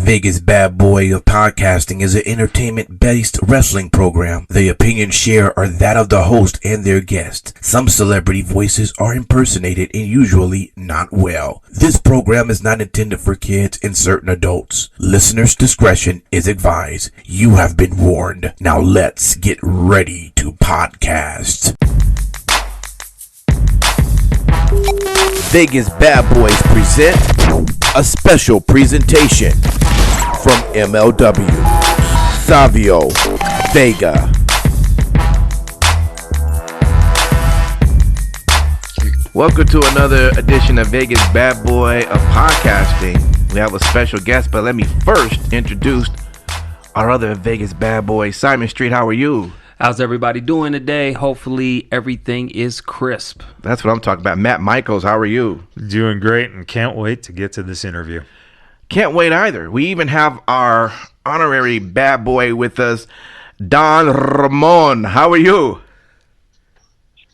Vegas Bad Boy of Podcasting is an entertainment-based wrestling program. The opinions shared are that of the host and their guest. Some celebrity voices are impersonated and usually not well. This program is not intended for kids and certain adults. Listeners' discretion is advised. You have been warned. Now let's get ready to podcast. Vegas BadBoyz present a special presentation from MLW, Savio Vega. Welcome to another edition of Vegas Bad Boy of Podcasting. We have a special guest, but let me first introduce our other Vegas Bad Boy, Simon Street. How are you? How's everybody doing today? Hopefully everything is crisp. That's what I'm talking about. Matt Michaels, how are you? Doing great and can't wait to get to this interview. Can't wait either. We even have our honorary bad boy with us, Don Ramon. How are you?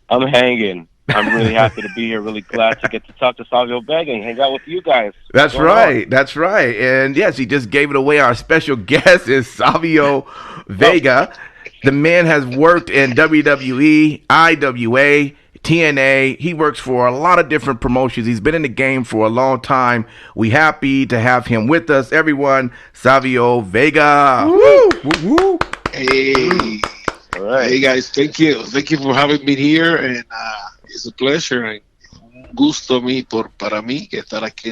I'm hanging. I'm really happy to be here. Really glad to get to talk to Savio Vega and hang out with you guys. That's right. That's right. And yes, he just gave it away. Our special guest is Savio Vega. The man has worked in WWE, IWA, TNA. He works for a lot of different promotions. He's been in the game for a long time. We happy to have him with us. Everyone, Savio Vega. Woo! Woo, woo. Hey. All right. Hey, guys. Thank you. Thank you for having me here. And it's a pleasure. And un gusto para mí que estar aquí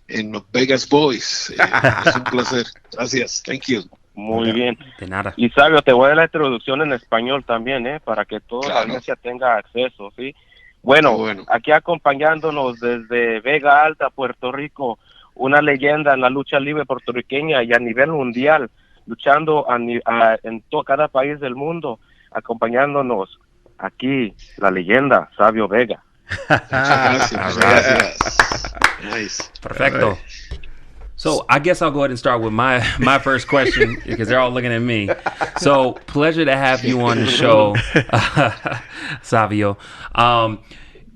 en los Vegas Boys. Es un placer. Gracias. Thank you. Muy bien. De nada. Y Savio, te voy a dar la introducción en español también, para que toda la Claro. audiencia tenga acceso, ¿sí? Bueno, aquí acompañándonos desde Vega Alta, Puerto Rico, una leyenda en la lucha libre puertorriqueña y a nivel mundial, luchando en cada país del mundo, acompañándonos aquí, la leyenda, Savio Vega. Muchas gracias. Nice. Perfecto. So I guess I'll go ahead and start with my first question because they're all looking at me. So pleasure to have you on the show, Savio.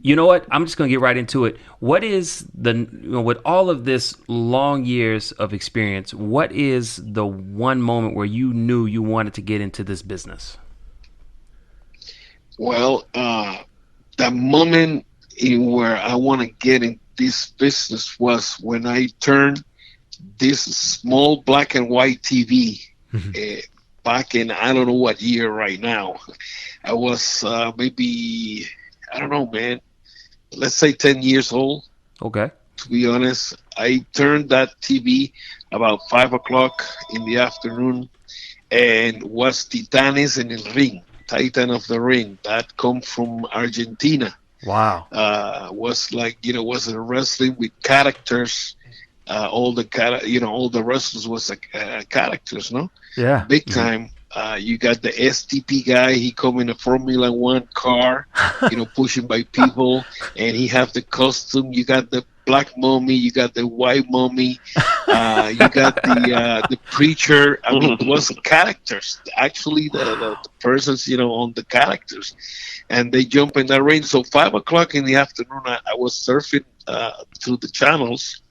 You know what? I'm just going to get right into it. What is with all of this long years of experience, what is the one moment where you knew you wanted to get into this business? Well, the moment in where I want to get in this business was when I turned this small black and white TV back in, I don't know what year right now. I was maybe, I don't know, man, let's say 10 years old. Okay. To be honest, I turned that TV about 5 o'clock in the afternoon and was Titanes en el Ring, Titan of the Ring, that come from Argentina. Wow. Was like, was a wrestling with characters. All the wrestlers was characters, no? Yeah. Big time. You got the STP guy. He come in a Formula One car, pushing by people, and he have the costume. You got the black mummy. You got the white mummy. You got the preacher. I mean, it was characters. Actually, the persons, on the characters, and they jump in that ring. So 5 o'clock in the afternoon, I was surfing through the channels.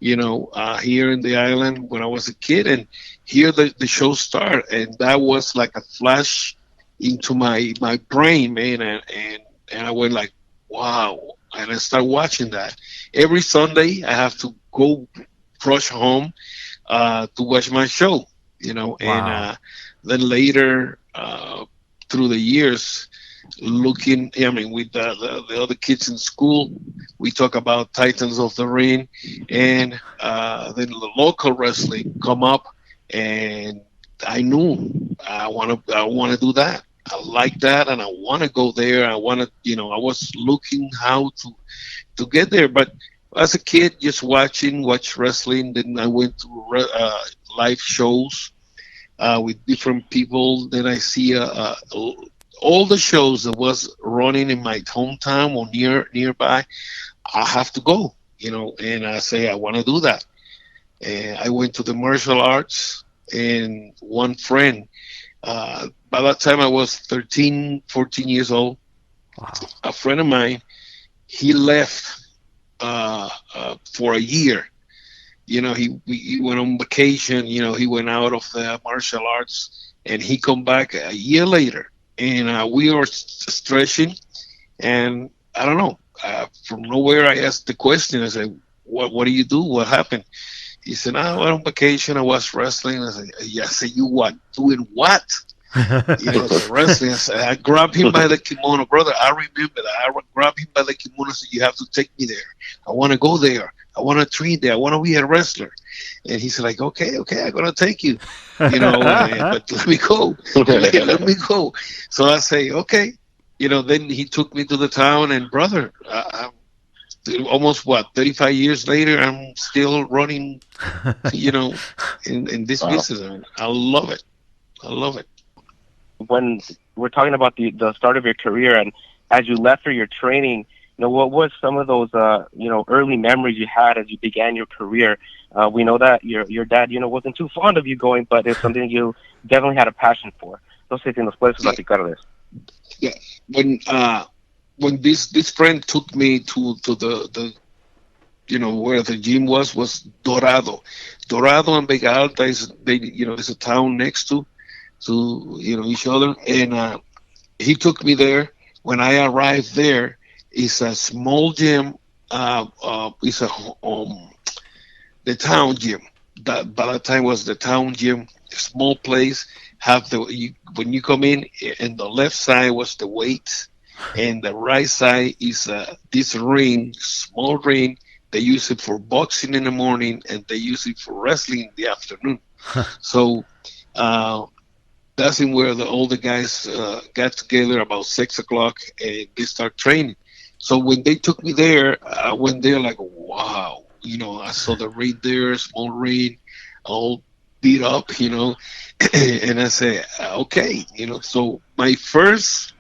Here in the island when I was a kid, and here the show started, and that was like a flash into my brain, man, and I went like, wow, and I started watching that. Every Sunday I have to go rush home to watch my show, Wow. And then later through the years, looking, with the other kids in school, we talk about Titans of the Ring, and then the local wrestling come up, and I knew I want to do that. I like that, and I want to go there. I want to, I was looking how to get there, but as a kid, just watch wrestling. Then I went to live shows with different people. Then I see all the shows that was running in my hometown or nearby. I have to go, and I say I want to do that. And I went to the martial arts, and one friend, by that time I was 13, 14 years old. Wow. A friend of mine, he left for a year, he went on vacation. He went out of the martial arts, and he come back a year later, and we were stretching, and I don't know. From nowhere, I asked the question. I said, "What do you do? What happened?" He said, "I went on vacation. I was wrestling." I said, "Yeah." I said, "You what? Doing what?" The wrestling. I grabbed him by the kimono, brother. I remember that. I grabbed him by the kimono and said, "You have to take me there. I want to go there. I want to train there. I want to be a wrestler." And he said, like, okay, I'm gonna take you, but let me go, let me go. So I say, okay. Then he took me to the town, and brother, almost 35 years later, I'm still running, in this business. I love it. I love it. When we're talking about the start of your career, and as you left for your training, what was some of those early memories you had as you began your career? We know that your dad wasn't too fond of you going, but it's something you definitely had a passion for. No sé si nos puedes platicar de eso. Yeah, when this friend took me to the where the gym was Dorado and Vega Alta is it's a town next to each other, and he took me there. When I arrived there, it's a small gym. It's the town gym. That by that time was the town gym. A small place. When you come in the left side was the weights, and the right side is this ring, small ring. They use it for boxing in the morning, and they use it for wrestling in the afternoon. So that's where all the guys got together about 6 o'clock, and they start training. So when they took me there, I went there like, wow. I saw the ring there, small ring, all beat up, and I said, okay, So my first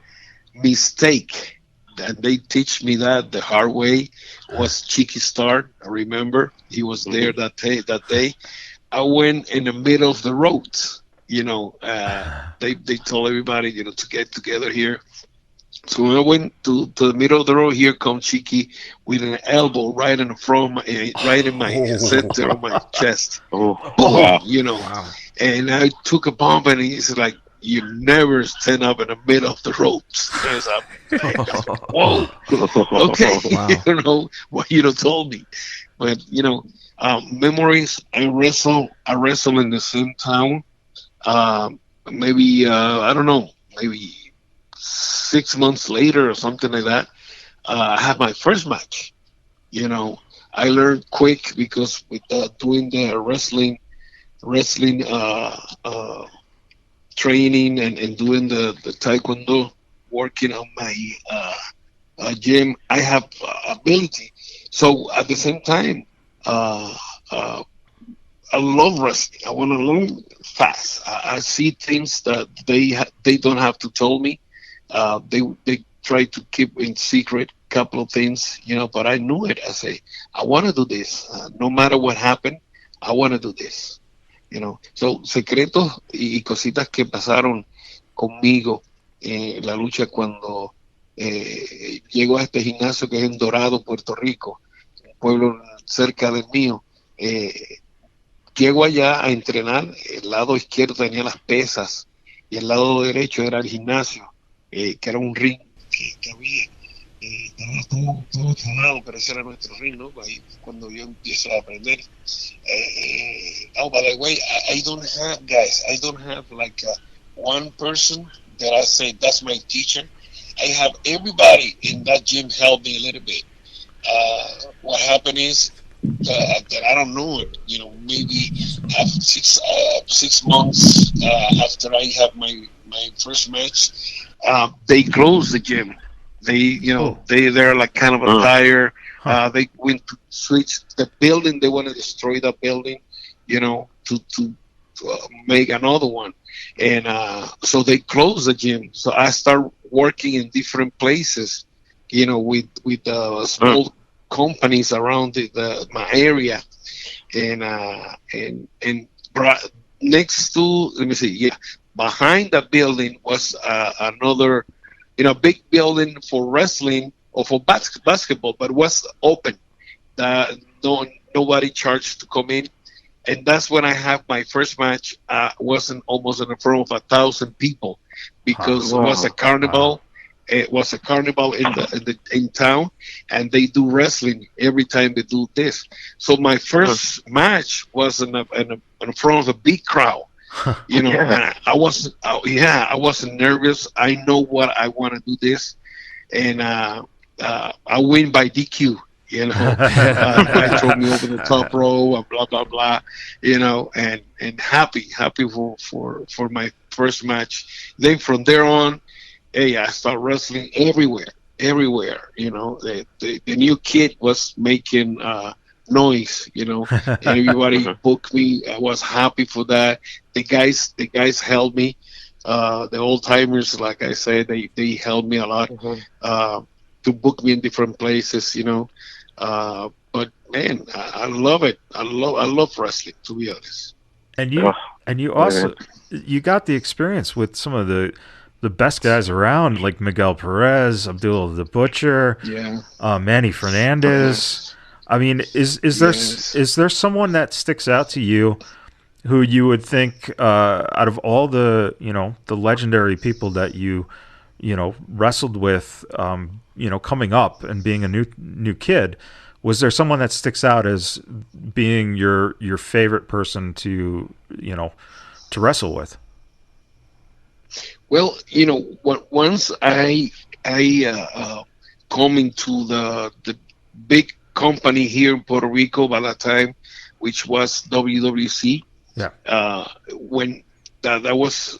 mistake, and they teach me that the hard way, was Cheeky Star. I remember he was there that day. I went in the middle of the road. They told everybody, to get together here. So when I went to the middle of the road, here comes Cheeky with an elbow right in the front, right in my center of my chest. Oh, Boom, wow. Wow. And I took a bump, and he's like, "You never stand up in the middle of the ropes." Whoa, okay, Wow. what you told me, but memories. I wrestle in the same town. Maybe I don't know, maybe 6 months later or something like that. I had my first match. I learned quick because with doing the wrestling training and doing the taekwondo, working on my gym, I have ability. So at the same time, I love wrestling. I want to learn fast. I see things that they don't have to tell me. They try to keep in secret a couple of things, but I knew it. I say, I want to do this. No matter what happened, I want to do this. So secretos y cositas que pasaron conmigo en la lucha cuando llego a este gimnasio que es en Dorado, Puerto Rico, un pueblo cerca del mío. Llego allá a entrenar. El lado izquierdo tenía las pesas y el lado derecho era el gimnasio, que era un ring que había. Estaba todo cerrado, pero ese era nuestro ring, ¿no? Ahí cuando yo empiezo a aprender. By the way, I don't have like one person that I say that's my teacher. I have everybody in that gym help me a little bit. What happened is that I don't know it. Maybe after 6 months after I have my first match, they closed the gym. They're like kind of a tire. They went to switch the building. They want to destroy the building, to make another one. And so they closed the gym. So I start working in different places, with small companies around my area, and next to, let me see, behind the building was another, big building for wrestling or for basketball, but it was open. No nobody charged to come in. And that's when I have my first match. Wasn't almost in front of 1,000 people because it was a carnival. It was a carnival in town, and they do wrestling every time they do this. So my first match was in front of a big crowd. You know, and I wasn't nervous. I know what I want to do this, and I win by DQ. You know, guy threw me over the top row, and blah blah blah. You know, and happy for my first match. Then from there on, hey, I start wrestling everywhere. You know, the new kid was making noise. You know, everybody booked me. I was happy for that. The guys held me. The old timers, like I said, they held me a lot to book me in different places. You know. But man, I love it. I love wrestling, to be honest. And you also you got the experience with some of the best guys around, like Miguel Perez, Abdullah the Butcher, Manny Fernandez. I mean, is there someone that sticks out to you who you would think out of all the the legendary people that you wrestled with, coming up and being a new kid, was there someone that sticks out as being your favorite person to wrestle with? Well, once I come into the big company here in Puerto Rico by that time, which was WWC. When that was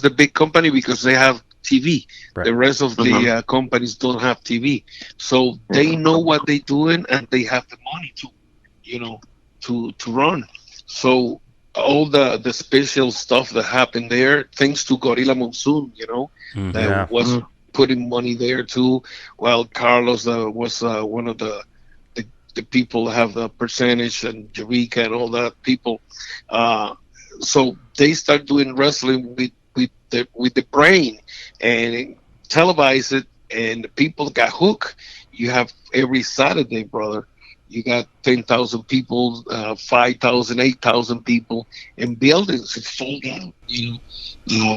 the big company because they have TV. Right. The rest of the companies don't have TV, so they know what they're doing and they have the money to run. So all the special stuff that happened there, thanks to Gorilla Monsoon, that was putting money there too. Well, Carlos was one of the people that have the percentage, and Eureka and all that people. So they start doing wrestling with the brain and televise it, and the people got hooked. You have every Saturday, brother. You got 10,000 people, 5,000, 8,000 people in buildings. It's sold out,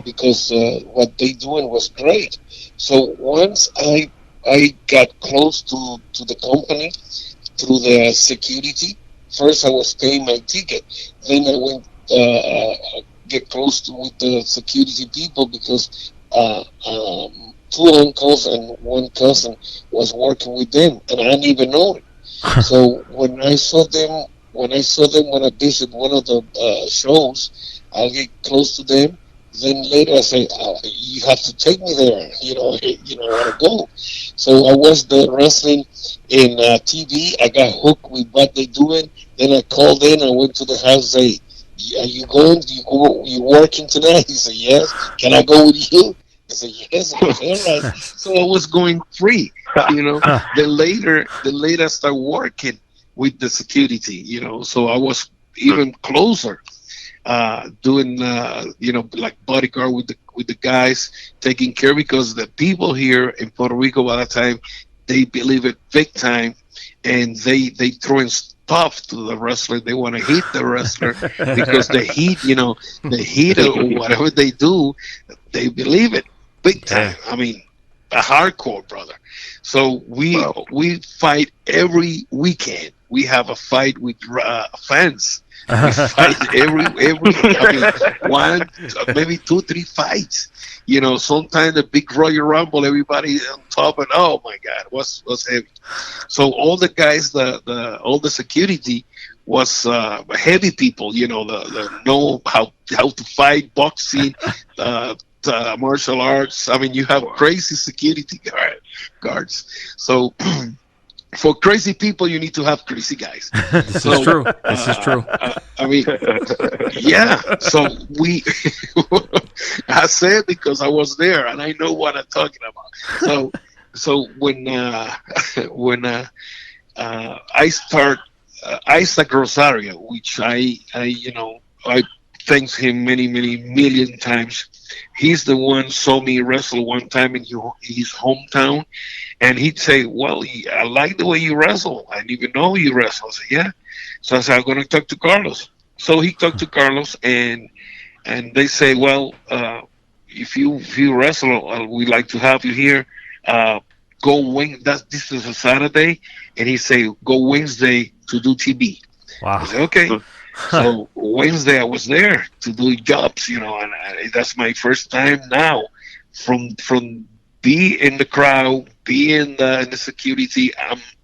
because what they doing was great. So once I got close to the company through the security, first I was paying my ticket. Then I went get close with the security people because two uncles and one cousin was working with them, and I didn't even know it. So when I saw them when I visit one of the shows, I'll get close to them. Then later I say, you have to take me there. I want to go. So I was there wrestling in TV. I got hooked with what they doing. Then I called in. I went to the house. Say, are you going? You working tonight? He said, yes. Can I go with you? I said, yes. I said, all right. So I was going free. Then later I started working with the security. So I was even closer. Doing like bodyguard with the guys, taking care, because the people here in Puerto Rico by that time, they believe it big time, and they throwing stuff to the wrestler. They want to hit the wrestler because the heat or whatever they do, they believe it big time. I mean, a hardcore, brother. So we fight every weekend. We have a fight with fans. We fight every one, maybe 2-3 fights. Sometimes the big Royal Rumble, everybody on top, and oh my God, was heavy. So all the guys, all the security was heavy people. The know how to fight, boxing, martial arts. I mean, you have crazy security guards. So. For crazy people, you need to have crazy guys. This is true. I mean, yeah. So I said because I was there and I know what I'm talking about. So when I start Isaac Rosario, which I thanks him many, many million times. He's the one saw me wrestle one time in his hometown, and he'd say, "Well, I like the way you wrestle. I didn't even know you wrestle." I said, "Yeah." So I said, "I'm going to talk to Carlos." So he talked to Carlos, and they say, "Well, if you wrestle, we'd like to have you here. Go wing. This is a Saturday," and he say, "Go Wednesday to do TV." Wow. I said, "Okay." So Wednesday I was there to do jobs, and that's my first time now from be in the crowd, be in the security.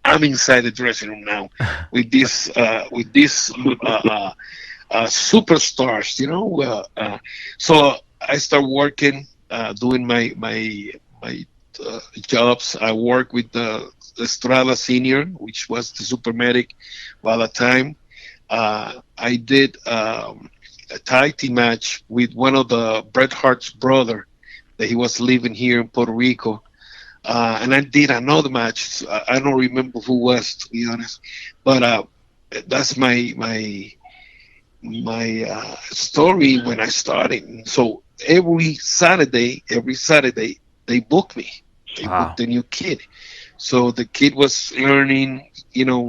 I'm inside the dressing room now with these superstars, so I start working, doing my jobs. I work with the Estrada Senior, which was the super medic by the time. I did a tag team match with one of the Bret Hart's brother that he was living here in Puerto Rico. And I did another match. I don't remember who was, to be honest. But that's my story when I started. So every Saturday, they book me. They booked the new kid. So the kid was learning,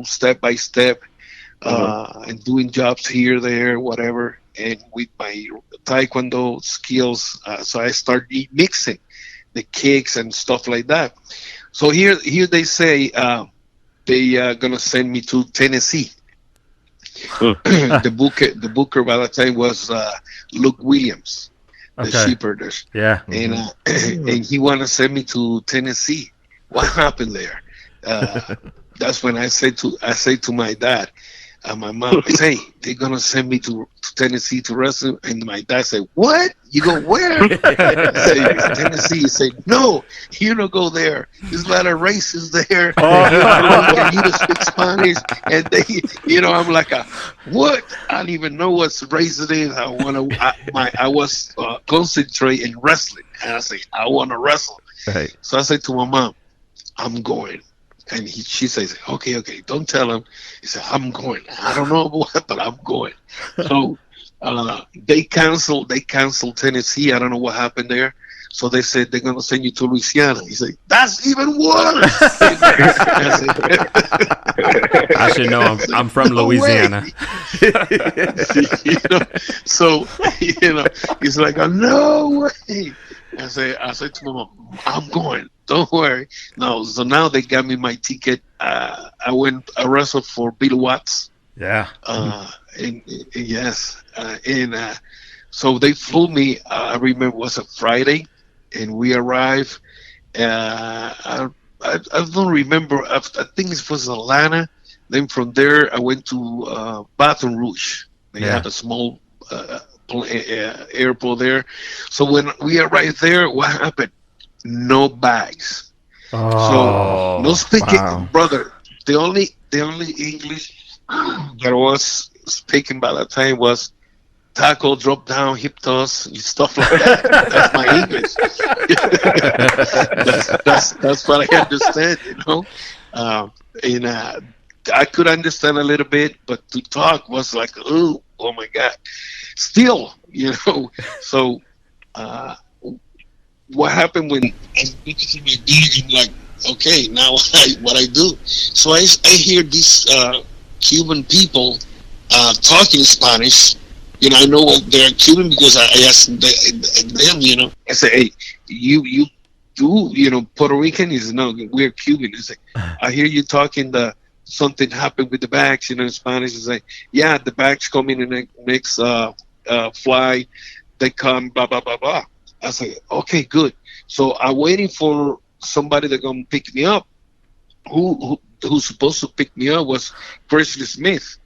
step by step. And doing jobs here, there, whatever, and with my taekwondo skills, so I started mixing the kicks and stuff like that. So here they say they are gonna send me to Tennessee. The booker by that time was Luke Williams, the sheepherders. Yeah, and he wanna send me to Tennessee. What happened there? That's when I say to my dad. My mom said, "Hey, they're gonna send me to Tennessee to wrestle," and my dad said, "What? You go where?" I said, "Tennessee." He said, "No, you don't go there. There's a lot of races there. And you don't speak Spanish." And I'm like, "What? I don't even know what's racing is. I was concentrating wrestling, and I said, I want to wrestle." Right. So I said to my mom, "I'm going." And she says, okay, don't tell him. He said, "I'm going. I don't know what, but I'm going." So they canceled Tennessee. I don't know what happened there. So they said they're going to send you to Louisiana. He said, "That's even worse." I should know. I'm from Louisiana. So he's like, "Oh, no way." I said to my mom, "I'm going. Don't worry." No, so now they got me my ticket. I wrestled for Bill Watts. Yeah. Yes. So they flew me. I remember it was a Friday, and we arrived. I don't remember. I think it was Atlanta. Then from there, I went to Baton Rouge. They had a small airport there. So when we arrived there, what happened? No bags. So no speaking, brother. The only English that was speaking by that time was tackle, drop down, hip toss, and stuff like that. That's my English. that's what I understand, And I could understand a little bit, but to talk was like, oh my God. Still, So what happened when I became a DJ? I'm like, okay, now what I do? So I hear these Cuban people talking Spanish. I know what they're Cuban because I asked them. I say, "Hey, you do Puerto Rican?" He says, "No, we're Cuban." It's like, "I hear you talking something happened with the bags, in Spanish." It's like, "Yeah, the bags come in the next flight. They come, blah blah blah blah." I say, "Okay, good." So I'm waiting for somebody that gonna pick me up. Who's supposed to pick me up was Presley Smith,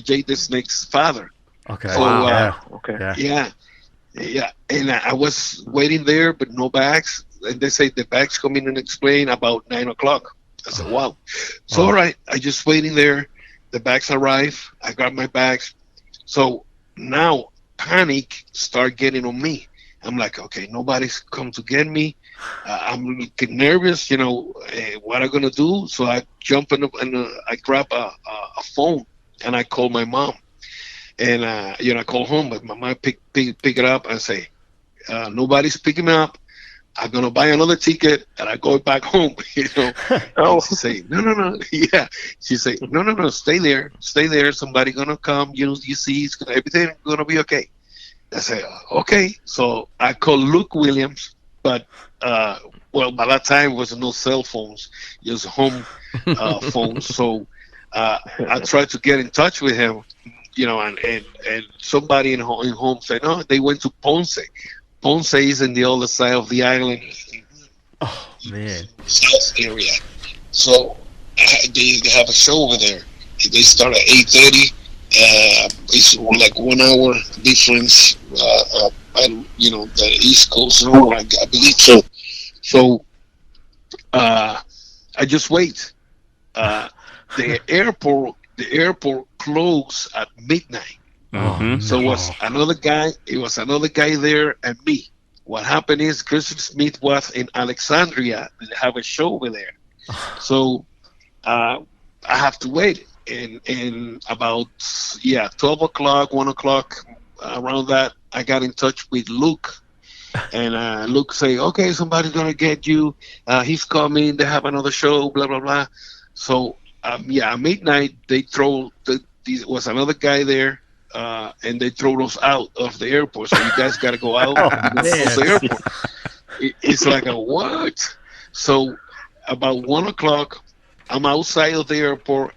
Jay the Snake's father. Okay. So, Okay. Yeah. And I was waiting there, but no bags. And they say the bags come in and explain about 9:00. I said, wow. So, all right, I just waiting there. The bags arrive. I got my bags. So now panic start getting on me. I'm like, okay, nobody's come to get me. I'm getting nervous, what I'm going to do. So I jump in and I grab a phone and I call my mom. And I call home, but my mom pick it up and say, nobody's picking me up. I'm gonna buy another ticket and I go back home. Oh, She say, no, yeah. She say, no, stay there. Somebody gonna come. You see, everything gonna be okay. I say, okay. So I call Luke Williams, but by that time was no cell phones, just home phones. So I tried to get in touch with him, and somebody in home said, no, they went to Ponce. Ponce is in the other side of the island, Oh man. south area. So they have a show over there. They start at 8:30. It's like 1 hour difference. The East Coast, I believe so. So I just wait. The airport closed at midnight. Mhm. So it was another guy there and me. What happened is Christopher Smith was in Alexandria. They have a show over there. So I have to wait. And about 12 o'clock, 1 o'clock, around that, I got in touch with Luke. And Luke say, okay, somebody's gonna get you. He's coming. They have another show. Blah blah blah. So at midnight there was another guy there, and they throw us out of the airport. So you guys got to go out of the airport. It's like a what? So about 1 o'clock, I'm outside of the airport.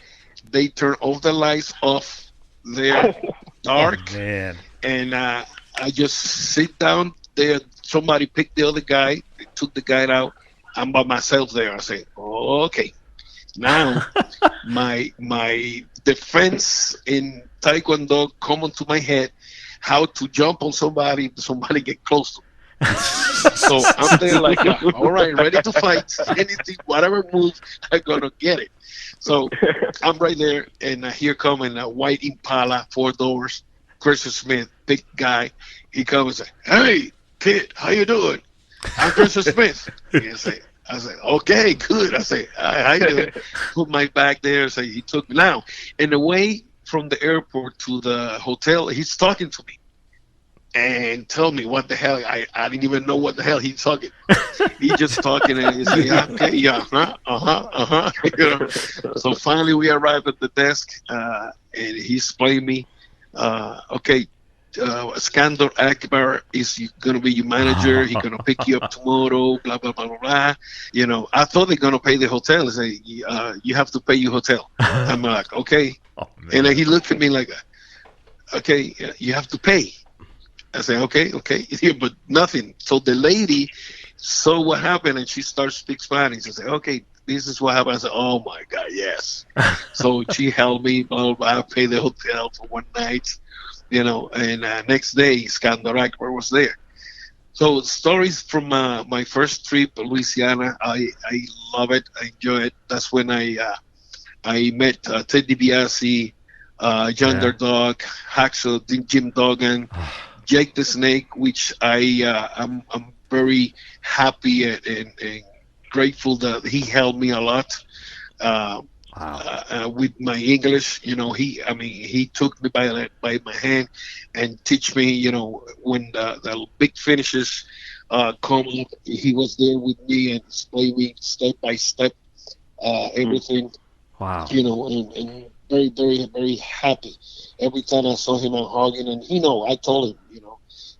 They turn all the lights off there, dark, Man. and I just sit down there. Somebody picked the other guy. They took the guy out. I'm by myself there. I say, okay. Now, my defense in Taekwondo come onto my head, how to jump on somebody if somebody get close to me. So I'm there like, all right, ready to fight. Anything, whatever move, I'm gonna get it. So I'm right there, and here coming a white Impala, 4 doors, Christian Smith, big guy. He comes and say, hey, kid, how you doing? I'm Christian Smith. I said, okay, good. I said, how you doing? Put my bag there. So he took me. Now, in the way from the airport to the hotel, he's talking to me and tell me what the hell. I didn't even know what the hell he's talking. He just talking and he said, yeah, okay, yeah, So finally we arrived at the desk, and he explained me, okay, Skandar Akbar is going to be your manager. He's going to pick you up tomorrow, blah, blah, blah, blah, blah. I thought they're going to pay the hotel. They say, you have to pay your hotel. I'm like, okay. And then he looked at me like, okay, you have to pay. I say, okay. Yeah, but nothing. So the lady saw what happened, and she starts to speak Spanish. I say, okay, this is what happened. I said, oh, my God, yes. So she helped me, blah, blah, blah. I paid the hotel for one night. And next day, Skandar Akbar was there. So stories from my first trip to Louisiana, I love it. I enjoy it. That's when I met Ted DiBiase, John Dog, Hacksaw, Jim Duggan, Jake the Snake, which I'm very happy and grateful that he helped me a lot. With my English, he took me by my hand and teach me, when the big finishes come up, he was there with me and explained me step by step everything. Wow. And very, very, very happy. Every time I saw him, I'm hugging, and I told him,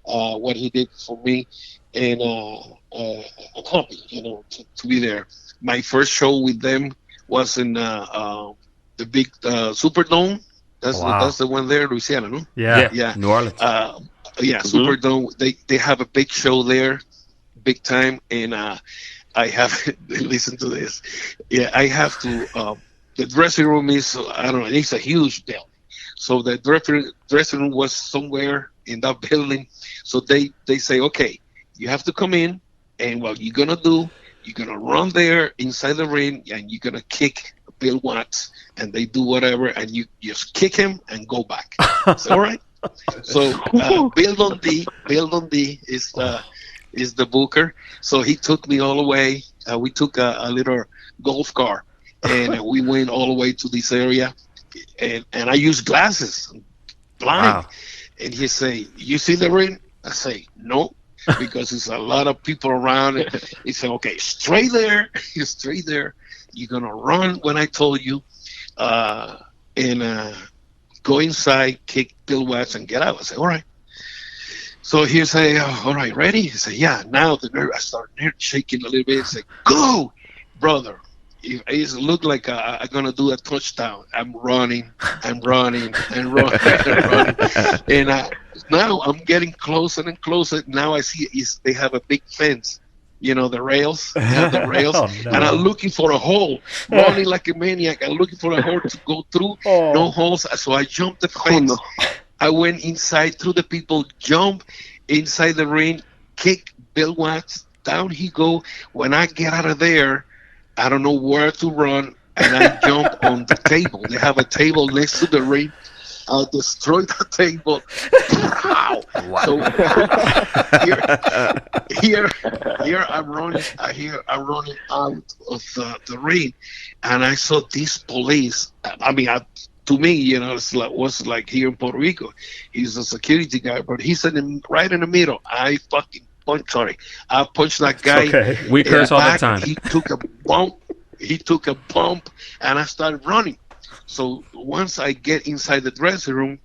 what he did for me, and I'm happy, to be there. My first show with them was in the big Superdome. That's the one there, Louisiana, no? Yeah. New Orleans. Superdome. They have a big show there, big time, and I have listen to this. Yeah, I have to. The dressing room is, I don't know, it's a huge deal. So the dressing room was somewhere in that building. So they say, okay, you have to come in, and what you're gonna do, you're gonna run there inside the ring, and you're gonna kick Bill Watts, and they do whatever, and you just kick him and go back. All right. So Bill Dundee is the booker. So he took me all the way. We took a little golf car, and we went all the way to this area, and I used glasses. blind. Wow. And he say, "You see the ring?" I say, "No," because there's a lot of people around. He said, "Okay, stay there. You stay there. You're gonna run when I told you, and go inside, kick Bill Watts, and get out." I say, "All right." So he say, "All right, ready?" He say, "Yeah." Now the nerve, I start shaking a little bit. He say, "Go, brother." It looked like I'm gonna do a touchdown. I'm running, and running, and running, and now I'm getting closer and closer. Now I see they have a big fence. You know, the rails. They have the rails, Oh, no. and I'm looking for a hole, running like a maniac. I'm looking for a hole to go through. Oh. No holes, so I jumped the fence. I went inside through the people, jump inside the ring, kick Bill Watts. Down he go. When I get out of there, I don't know where to run, and I jump on the table. They have a table next to the ring. I'll destroy the table. Wow. So here I'm running. I'm running out of the ring, and I saw this police. I mean, to me, you know, was like here in Puerto Rico. He's a security guy, but he's right in the middle. I punched that guy. Okay. We curse all the back. time. He took a bump, and I started running. So once I get inside the dressing room,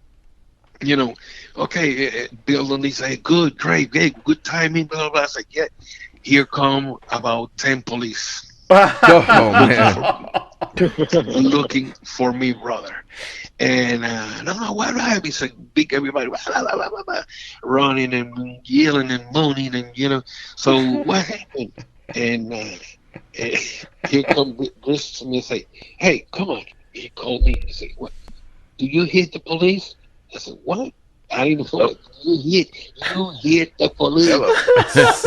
you know, okay, Bill and he say, good timing, blah, blah, blah. I said, yeah, here come about 10 police. Oh, man. Looking for me, brother. And I don't know what happened. It's like big everybody blah, blah, blah, blah, running and yelling and moaning, and you know. So what happened? And here come Bruce to me and say, "Hey, come on." He called me and said, "What? Do you hit the police?" I said, "What? I didn't know what you hit the police." Yes,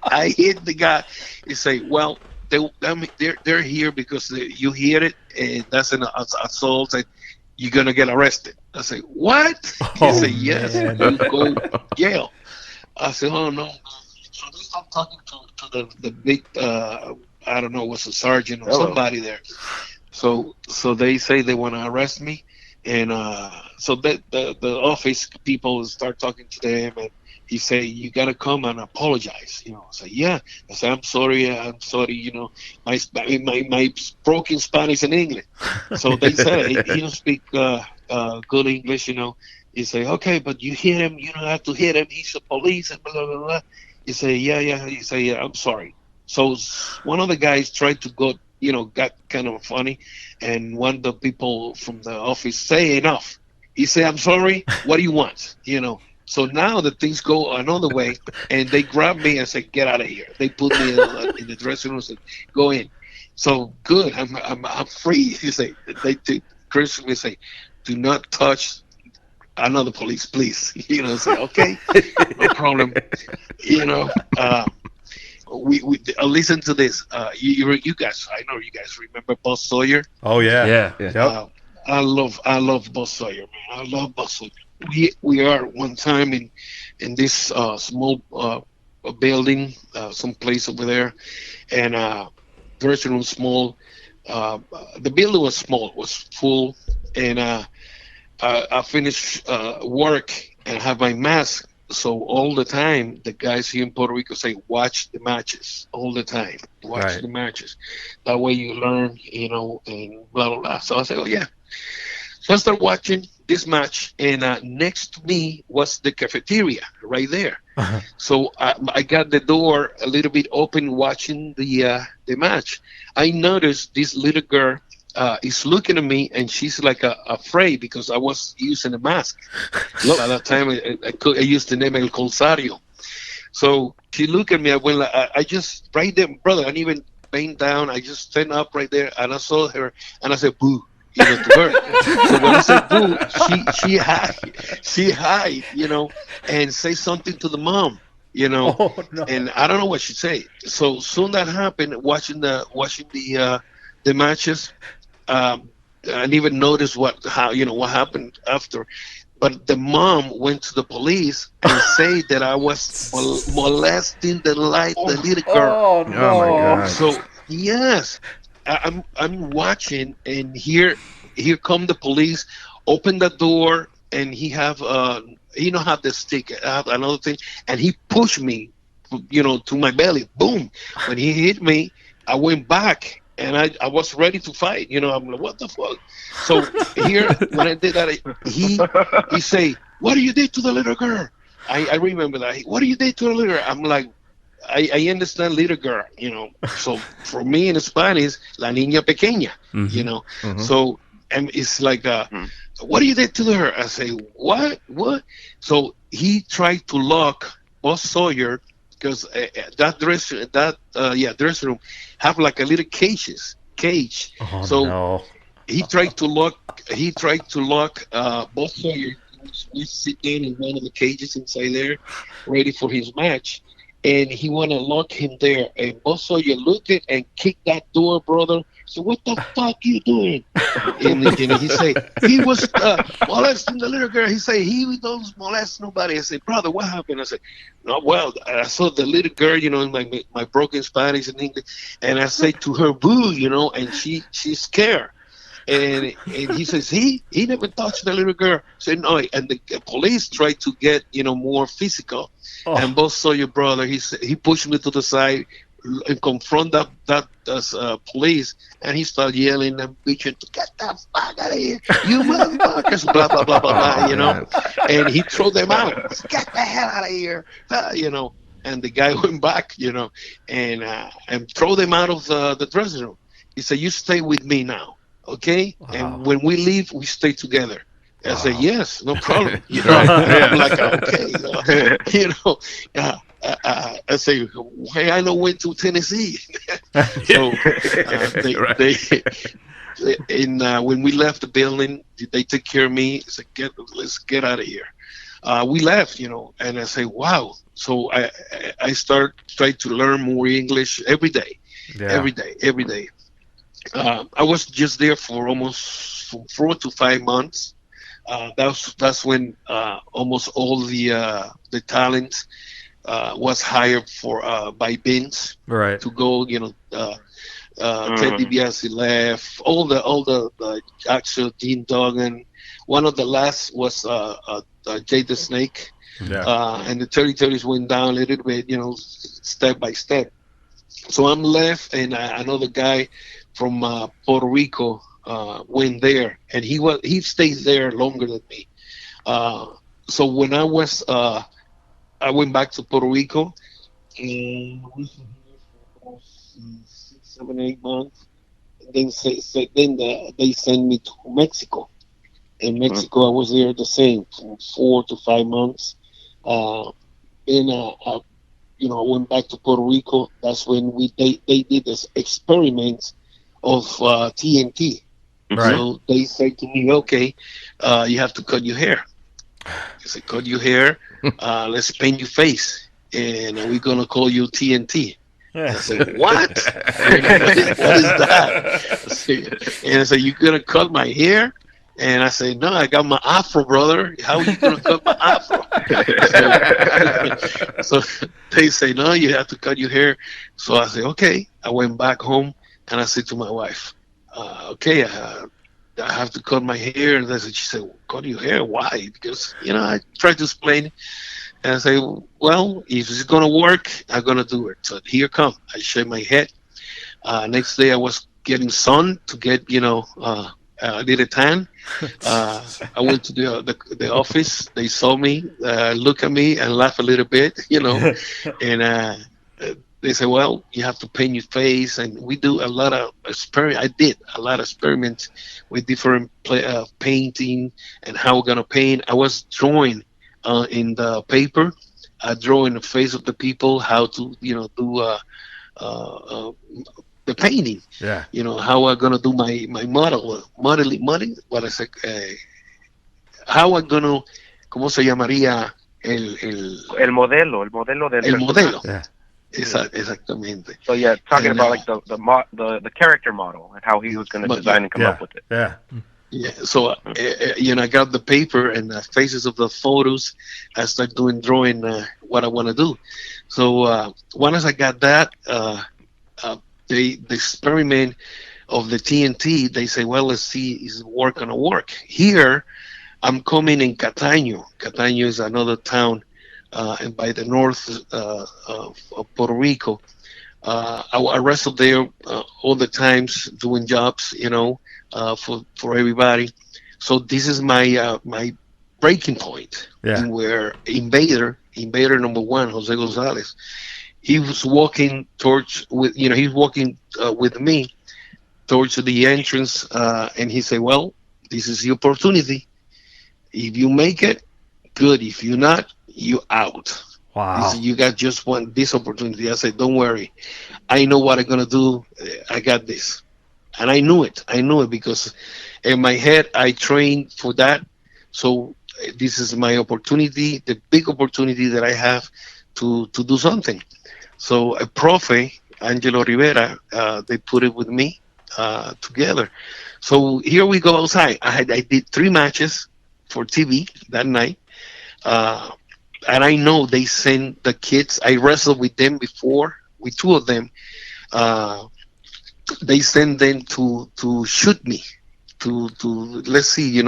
I hit the guy. He say, "Well, they're here because you hit it, and that's an assault, and you're gonna get arrested." I say, "What?" He say, "Yes, man. you go jail." I said, "Oh no." So they start talking to the big I don't know, was a sergeant or somebody there. So they say they want to arrest me, and so the office people start talking to them, and he say, "You gotta come and apologize." You know, I say, "Yeah." I say, I'm sorry. You know, my broken Spanish and English. So they say he don't speak good English. You know, he say, "Okay, but you hit him. You don't have to hit him. He's a police and blah blah blah." He say, "Yeah." He say, "Yeah, I'm sorry." So one of the guys tried to go, you know, got kind of funny, and one of the people from the office say, "Enough." He say, "I'm sorry. What do you want?" You know. So now the things go another way, and they grab me and say, "Get out of here." They put me in the dressing room and say, "Go in." So good, I'm free. You say they Christian say, "Do not touch another police, please." You know, say, "Okay, no problem." You know, we listen to this. You guys, I know you guys remember Buzz Sawyer. Oh yeah. Yeah. Yep. I love Buzz Sawyer, man. I love Buzz Sawyer. We are one time in this small building, some place over there, and dressing room small. The building was small, was full, and I finished work and have my mask. So all the time, the guys here in Puerto Rico say, "Watch the matches all the time. Watch the matches. That way you learn, you know, and blah blah blah." So I say, "Oh yeah." So I started watching this match, and next to me was the cafeteria right there. Uh-huh. So I got the door a little bit open, watching the match. I noticed this little girl is looking at me, and she's like afraid because I was using a mask. By that time, I used the name El Colsario. So she looked at me. I went like, I just right there, brother. I didn't even bend down. I just stand up right there, and I saw her, and I said, "Boo." You know, to her. So when I said boo, she hide, you know, and say something to the mom, you know, Oh, no. and I don't know what she say. So soon that happened, watching the matches, I didn't even notice what happened after. But the mom went to the police and say that I was molesting the little girl. Oh no. Oh, my God. So yes, I'm watching, and here come the police. open the door, and he don't have the stick, have another thing, and he pushed me, to my belly. Boom! When he hit me, I went back, and I was ready to fight. I'm like, what the fuck? So here, when I did that, he say, "What do you did to the little girl?" I remember that. What do you did to the little girl? I'm like, I understand little girl, So for me in Spanish, la niña pequeña, So and it's like, what do you did to her? I say, what? So he tried to lock Boss Sawyer, because that dressing room have like a little cage. Oh, so no. he tried to lock Boss Sawyer. We sit down in one of the cages inside there, ready for his match. And he want to lock him there. And Boss Sawyer looked at and kicked that door, brother. So what the fuck you doing? And he say, he was molesting the little girl. He say, he don't molest nobody. I said, brother, what happened? I said, no, well, I saw the little girl, in my broken Spanish and English. And I say to her, boo, and she's scared. And he says, he never touched the little girl. Said no, and the police tried to get more physical. Oh. And Boss Sawyer, brother, he pushed me to the side and confront that police, and he started yelling and bitching to get the fuck out of here, you motherfuckers, blah blah blah blah blah, And he threw them out. Get the hell out of here, And the guy went back, and throw them out of the dressing room. He said, "You stay with me now. Okay, wow. And when we leave, we stay together." I said, "Yes, no problem." I'm like, "Okay," I say, "Hey, I know went to Tennessee." So when we left the building, they took care of me. I said, "Let's get out of here." We left, and I say, "Wow." So I try to learn more English every day, every day. I was just there for almost 4 to 5 months. That's when almost all the talent was hired by Vince, right, to go. Ted DiBiase left. All the actual Dean Duggan. One of the last was Jay the Snake. Yeah. And the territories went down a little bit, step by step. So I'm left, and another guy from Puerto Rico went there, and he stayed there longer than me. So when I went back to Puerto Rico, and I was here for 6, 7, 8 months. And then they sent me to Mexico. In Mexico, I was there the same for 4 to 5 months. Then I went back to Puerto Rico. That's when they did this experiments of TNT. Right. So they said to me, "Okay, you have to cut your hair." I said, "Cut your hair. Let's paint your face, and we're gonna call you TNT." I said, "What? What is that?" And I said, "You're gonna cut my hair?" And I said, "No, I got my afro, brother. How are you gonna cut my afro?" So they say, "No, you have to cut your hair." So I said, "Okay." I went back home, and I said to my wife, "Okay, I have to cut my hair." And she said, "Well, cut your hair? Why?" Because I tried to explain, and I say, "Well, if it's gonna work, I'm gonna do it." So here come. I shaved my head. Next day, I was getting sun to get I did a tan. I went to the office. They saw me, look at me, and laugh a little bit, and they said, "Well, you have to paint your face." And we do a lot of experiments. I did a lot of experiments with different painting and how we're gonna paint. I was drawing in the paper. I draw in the face of the people how to do the painting. Yeah. How I'm gonna do my modeling. What I say? How I'm gonna, ¿cómo se llamaría el modelo del el modelo? Yeah. Exactamente. So yeah, talking about like the character model and how he was going to design and come up with it. Yeah. Yeah. So I got the paper and the faces of the photos. I start drawing what I want to do. So once I got that, the experiment of the TNT, they say, well, let's see, is the work gonna work? Here, I'm coming in Cataño. Cataño is another town and by the north of Puerto Rico. I wrestled there all the times, doing jobs, for everybody. So this is my breaking point. Yeah. In where Invader number one, Jose Gonzalez, he was walking he's walking with me towards the entrance, and he said, "Well, this is the opportunity. If you make it, good. If you're not, you out. Wow. You got just this opportunity." I said, "Don't worry. I know what I'm gonna do. I got this." And I knew it. Because in my head I trained for that. So this is my opportunity, the big opportunity that I have to do something. So a profe, Angelo Rivera, they put it with me together. So here we go outside. I did 3 matches for TV that night. And I know they send the kids. I wrestled with them before, with 2 of them. They send them to shoot me, to let's see,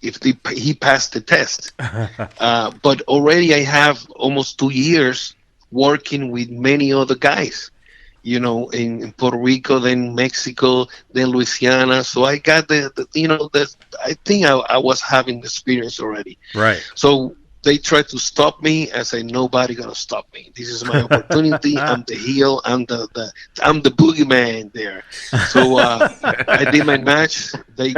if he passed the test. But already I have almost 2 years working with many other guys, in Puerto Rico, then Mexico, then Louisiana. So I got I think I was having the experience already. Right. So they tried to stop me. I said, nobody gonna stop me. This is my opportunity. I'm the heel. I'm the boogeyman there. So I did my match. They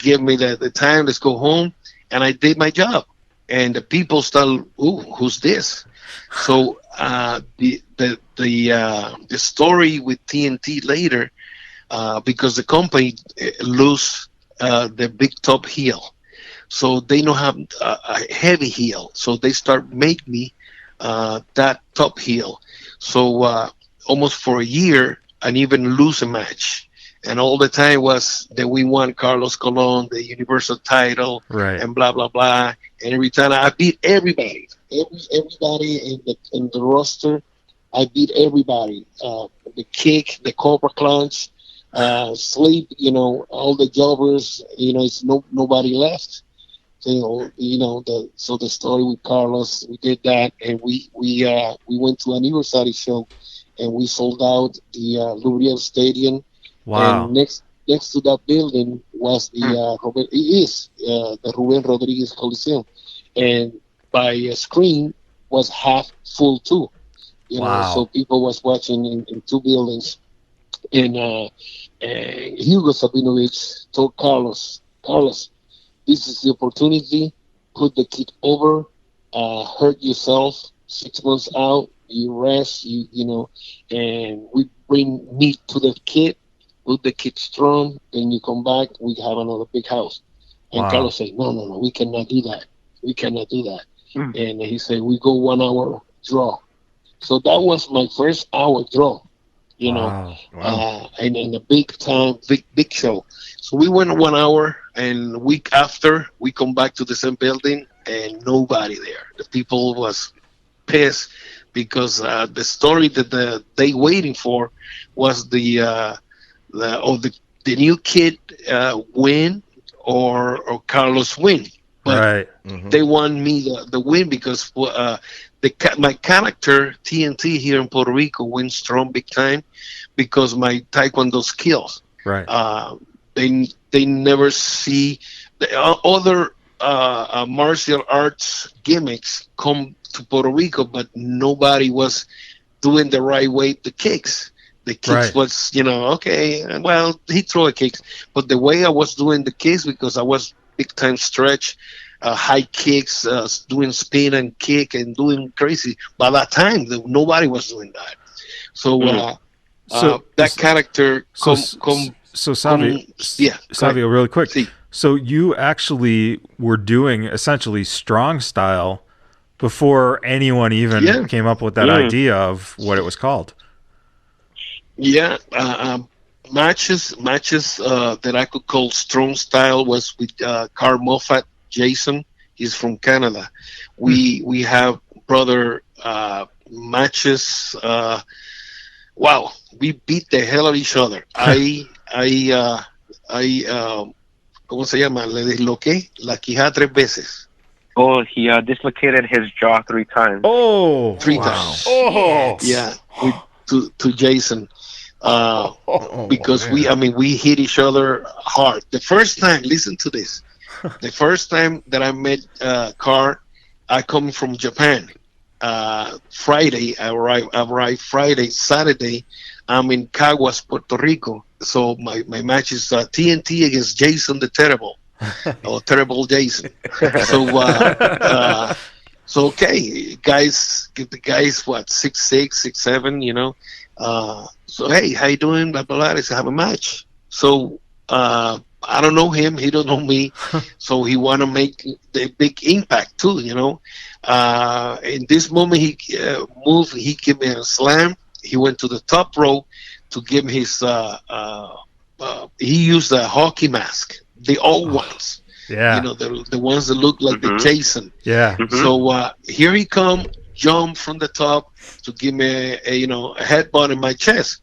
gave me the time. Let's go home, and I did my job. And the people started, ooh, who's this? So the story with TNT later, because the company lose the big top heel. So they don't have a heavy heel. So they start make me that top heel. So almost for a year, and even lose a match. And all the time was that we won Carlos Colon, the Universal title, right, and blah, blah, blah. And every time I beat everybody. Everybody in the roster, I beat everybody. The Kick, the Cobra Clutch, Sleep, all the jobbers, it's nobody left. So the story with Carlos, we did that, and we went to an anniversary show, and we sold out the L'Oreal Stadium. Wow. And next to that building was the Rubén Rodríguez Coliseum, and by a screen was half full too. Wow. So people was watching in 2 buildings, and Hugo Sabinovich told Carlos, this is the opportunity. Put the kid over. Hurt yourself. 6 months out. You rest. And we bring meat to the kid. Put the kid strong. Then you come back. We have another big house. And Wow. Carlos said, no. We cannot do that. And he said, we go 1 hour draw. So that was my first hour draw. Wow. And in a big time, big show. So we went 1 hour, and week after we come back to the same building, and nobody there. The people was pissed because the story that they waiting for was the new kid win or Carlos win. But right. they want me the win because my character TNT here in Puerto Rico went strong big time because my Taekwondo skills. Right. They never see the other martial arts gimmicks come to Puerto Rico, but nobody was doing the right way the kicks. The kicks Right. was, okay, well, he threw a kicks, but the way I was doing the kicks, because I was big time stretch, high kicks, doing spin and kick and doing crazy. By that time, nobody was doing that. So that character Savio, really quick. See. So you actually were doing essentially strong style before anyone even came up with that idea of what it was called. Yeah, matches that I could call strong style was with Carl Moffat, Jason. He's from Canada. We have brother matches. wow, we beat the hell out of each other. ¿Cómo se llama? Le desloqué la quijada 3 veces. Oh, he dislocated his jaw 3 times. Oh, 3 times. Oh, Yeah, with to Jason. Because man. we hit each other hard. The first time, listen to this. The first time that I met Carr, I come from Japan. Friday, I arrived Friday. Saturday, I'm in Caguas, Puerto Rico. So my match is TNT against Jason the Terrible, or Terrible Jason. So so okay, guys, the guys what 6'6", 6'7", So hey, how you doing? Blah blah blah. Let's have a match. So I don't know him. He don't know me. So he want to make the big impact too. In this moment, he moved. He gave me a slam. He went to the top row to give his. He used a hockey mask, the old ones. Yeah. The ones that look like the Jason. Yeah. So here he come, jump from the top to give me a headbutt in my chest.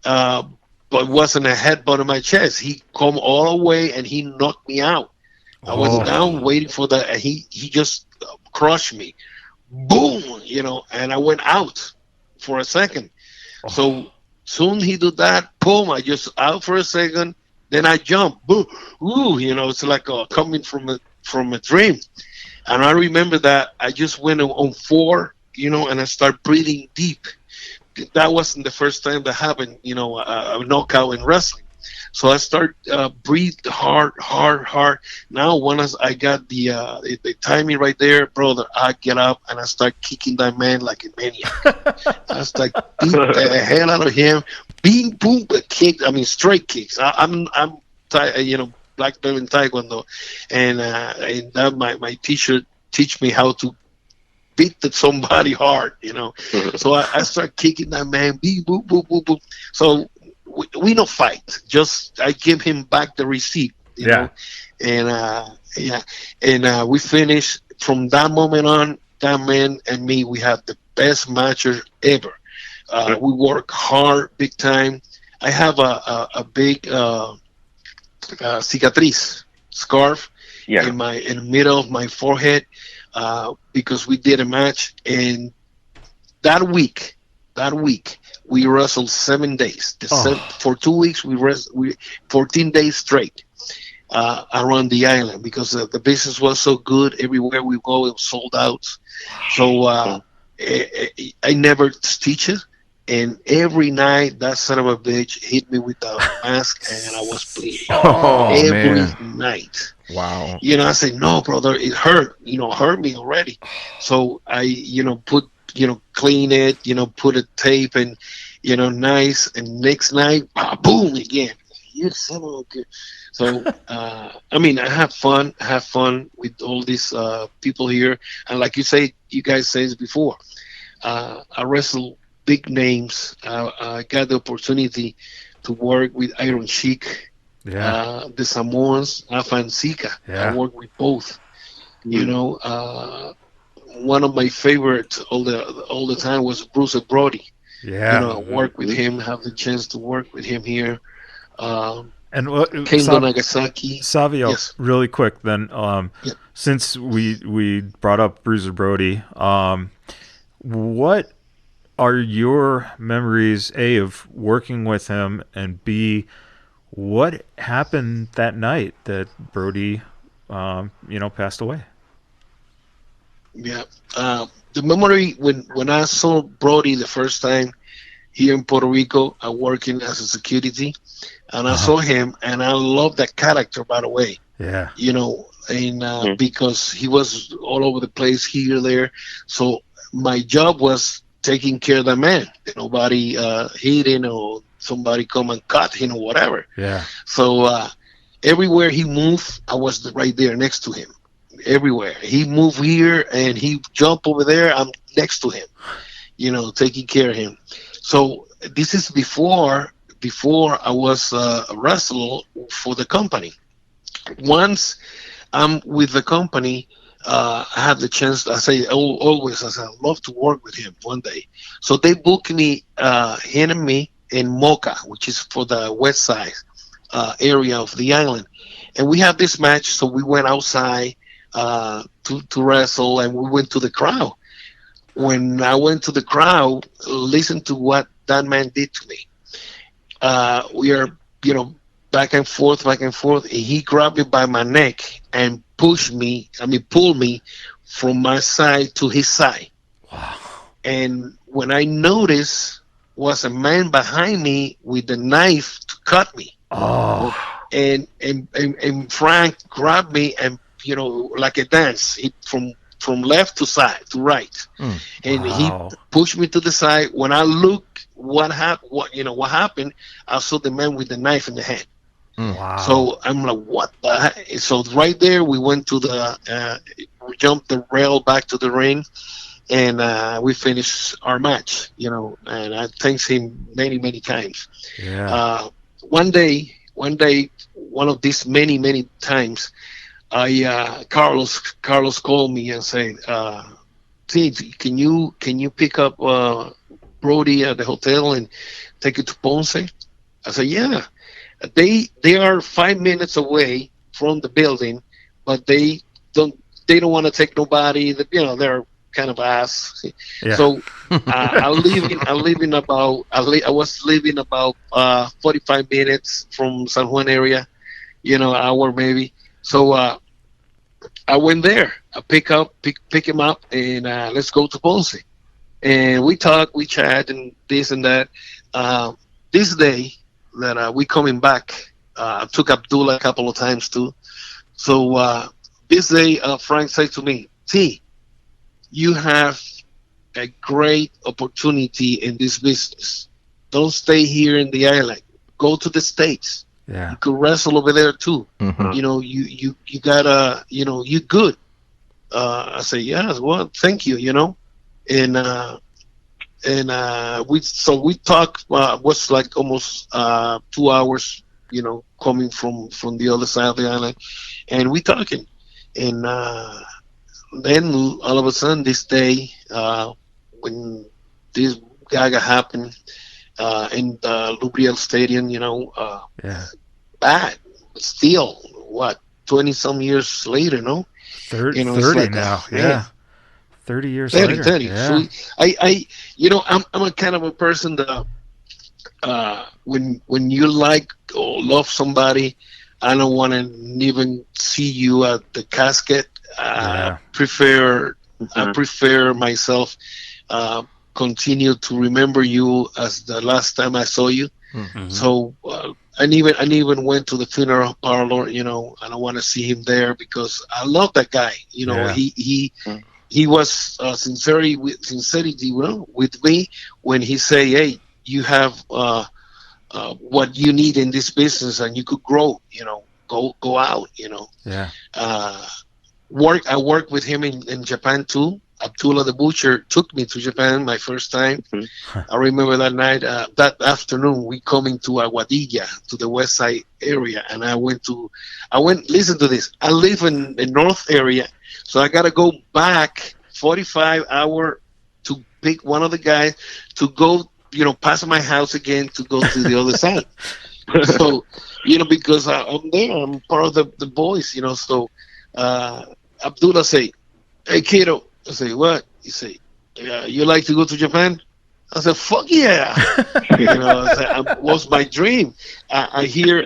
But it wasn't a headbutt in my chest. He come all the way and he knocked me out. I was down waiting for that, and he just crushed me. Boom, and I went out for a second. So soon he did that. Boom, I just out for a second. Then I jump. Boom, ooh, it's like coming from a dream. And I remember that I just went on 4, and I start breathing deep. That wasn't the first time that happened, a knockout in wrestling. So I start breathe hard. Now once I got the timing right there, brother, I get up and I start kicking that man like a maniac. I start beat the hell out of him. Bing, boom, but kick. I mean, straight kicks. I'm black belt in Taekwondo, and that my teacher teach me how to beat somebody hard, So I start kicking that man. Boom, boom, boom, boom, boom. So we don't fight. Just I give him back the receipt, you know. And we finish. From that moment on, that man and me, we had the best matches ever. We work hard, big time. I have a big cicatrice scarf in the middle of my forehead because we did a match, and that week we wrestled 7 days. For 2 weeks we 14 days straight around the island because the business was so good. Everywhere we go, it was sold out. So I never stitched it. And every night, that son of a bitch hit me with a mask, and I was bleeding. Every night. Wow. I said, no, brother, it hurt. Hurt me already. So I, put, clean it, put a tape and, nice. And next night, boom, again. You son of a bitch. So, I have fun with all these people here. And like you guys said before, I wrestle big names. I got the opportunity to work with Iron Sheik, the Samoans, Afa and Sika. I worked with both. One of my favorites all the time was Bruiser Brody. I worked with him, have the chance to work with him here. And Kendo Nagasaki. Savio, yes. Really quick then, since we brought up Bruiser Brody, what are your memories, A, of working with him, and B, what happened that night that Brody, passed away? Yeah. The memory when I saw Brody the first time here in Puerto Rico, I working as a security, and I saw him, and I love that character, by the way. Yeah. And because he was all over the place here, there. So my job was taking care of the man. Nobody hitting or somebody come and cut him or whatever. Yeah. So everywhere he moved, I was right there next to him. Everywhere he moved here and he jumped over there, I'm next to him. Taking care of him. So this is before I was a wrestler for the company. Once I'm with the company, I had the chance. I say always. I said I'd love to work with him one day. So they booked me, him and me in Mocha, which is for the west side area of the island, and we had this match. So we went outside to wrestle, and we went to the crowd. When I went to the crowd, listen to what that man did to me. We are, back and forth, and he grabbed me by my neck and pulled me from my side to his side. Wow. And when I noticed was a man behind me with a knife to cut me. Oh. And Frank grabbed me and, like a dance, from left to right. And he pushed me to the side. When I looked what happened, I saw the man with the knife in the hand. Wow. So I'm like, what the heck? So right there, we went to we jumped the rail back to the ring, and we finished our match, and I thanked him many, many times. Yeah. One day, one of these many times, Carlos called me and said, "T, can you pick up Brody at the hotel and take it to Ponce?" I said, "Yeah." They are 5 minutes away from the building, but they don't want to take nobody. They're kind of ass. Yeah. So I was living about 45 minutes from San Juan area, hour maybe. So I went there. I pick him up, and let's go to Ponce. And we talk, we chat, and this and that. This day that we coming back, I took Abdullah a couple of times too. So this day, Frank said to me, "T, you have a great opportunity in this business. Don't stay here in the island. Go to the States. Yeah. You could wrestle over there too. Mhm. You gotta, you good." I say, "Yes, well, thank you, and we talked, was like almost 2 hours, coming from the other side of the island, and we talking, and then all of a sudden this day, when this gaga happened in the Lubriel Stadium, Yeah. bad, but still, what, 20 some years later, no? 30 it's like, now. man, Yeah. 30 years 30, later. 30. Yeah. So I'm a kind of a person that when you like or love somebody, I don't want to even see you at the casket. Yeah. I prefer myself continue to remember you as the last time I saw you. Mhm. So I even went to the funeral parlor. I don't want to see him there because I love that guy. Yeah. He was sincerity with me when he say, "Hey, you have what you need in this business, and you could grow. Go out. Yeah. I worked with him in Japan too. Abdullah the Butcher took me to Japan my first time. I remember that night, that afternoon, we coming to Aguadilla, to the west side area, and I went. Listen to this. I live in the north area, so I gotta go back 45 hour to pick one of the guys to go, past my house again to go to the other side. So, because I'm there, I'm part of the boys, So Abdullah say, "Hey, kiddo." I say, "What?" He say, "You like to go to Japan?" I said, "Fuck yeah!" I said, was my dream. I hear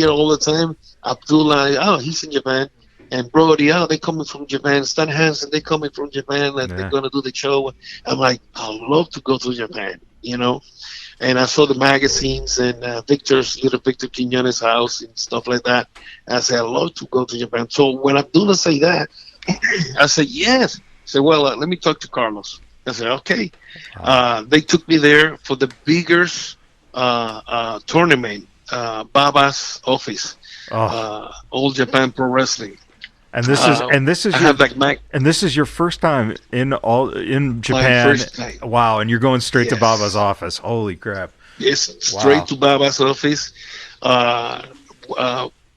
all the time. Abdullah, oh, he's in Japan, and Brody, oh, they coming from Japan. Stan Hansen, they coming from Japan, and they're gonna do the show. I'm like, I love to go to Japan, And I saw the magazines and little Victor Quiñones' house and stuff like that. I said, I love to go to Japan. So when Abdullah say that, I said, yes. He said, well, let me talk to Carlos. I said, okay. They took me there for the biggest tournament, Baba's office, All Japan Pro Wrestling. And this is your first time in Japan. My first time. Wow, and you're going straight to Baba's office. Holy crap! Yes, straight to Baba's office.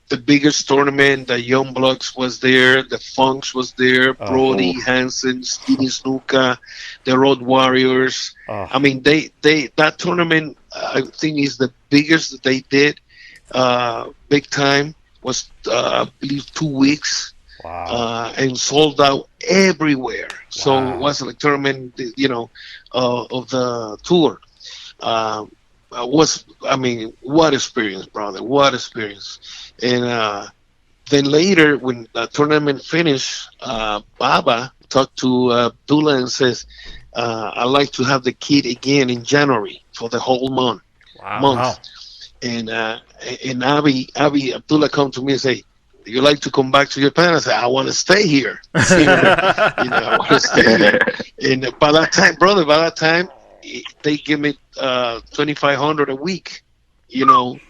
the biggest tournament. The Young Bloods was there, the Funks was there, Brody, Hansen, Skinny Snuka, the Road Warriors. I mean, they that tournament, I think, is the biggest that they did. Big time was, I believe, 2 weeks. Wow. And sold out everywhere. So it was like tournament, of the tour. What experience, brother? What experience! And then later, when the tournament finished, Baba talked to Abdullah and says, "I'd like to have the kid again in January for the whole month." Wow. And Abdullah come to me and say, "Do you like to come back to Japan?" I said, "I want to stay here." I want to stay here. And by that time, they give me $2,500 a week, and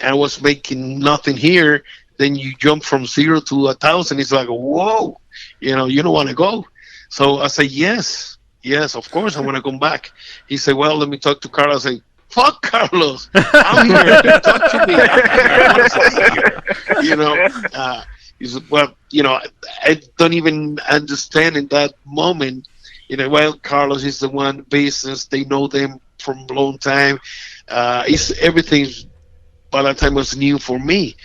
I was making nothing here. Then you jump from 0 to 1,000. It's like, whoa, you don't want to go. So I said, yes, of course I want to come back. He said, well, let me talk to Carlos. I say, fuck Carlos, I'm here. Talk to me. I want to stay here. He said, well, I don't even understand in that moment. Well, Carlos is the one business. They know them from a long time. Everything's by that time was new for me,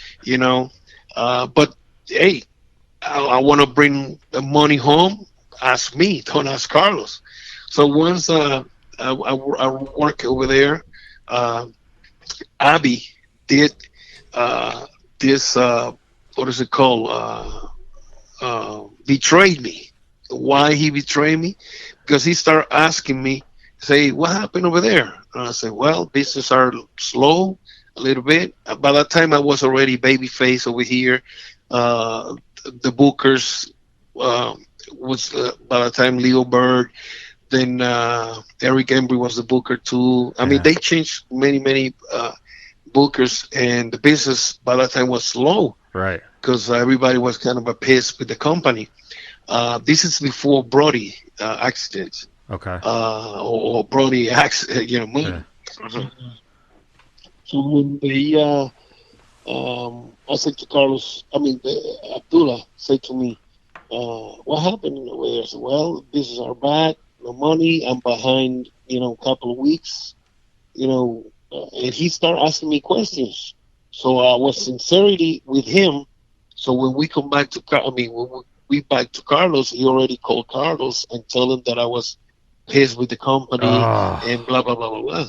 But hey, I want to bring the money home. Ask me, don't ask Carlos. So once I work over there, Abby did this. What is it called? Betrayed me. Why he betrayed me? Because he started asking me, say, what happened over there? And I said, well, business are slow a little bit. By that time, I was already babyface over here. The bookers was by the time Leo Bird. Then Eric Embry was the booker too. I mean, they changed many bookers, and the business by that time was slow. Right. Because everybody was kind of pissed with the company. This is before Brody accident. Okay. Or Brody accident, movie. Yeah. So when they, I said to Carlos, Abdullah said to me, what happened over there? I said, well, business are bad, no money, I'm behind, a couple of weeks, and he started asking me questions. So I was sincerity with him. So when we come back to, when we back to Carlos, he already called Carlos and told him that I was pissed with the company and blah, blah, blah, blah, blah.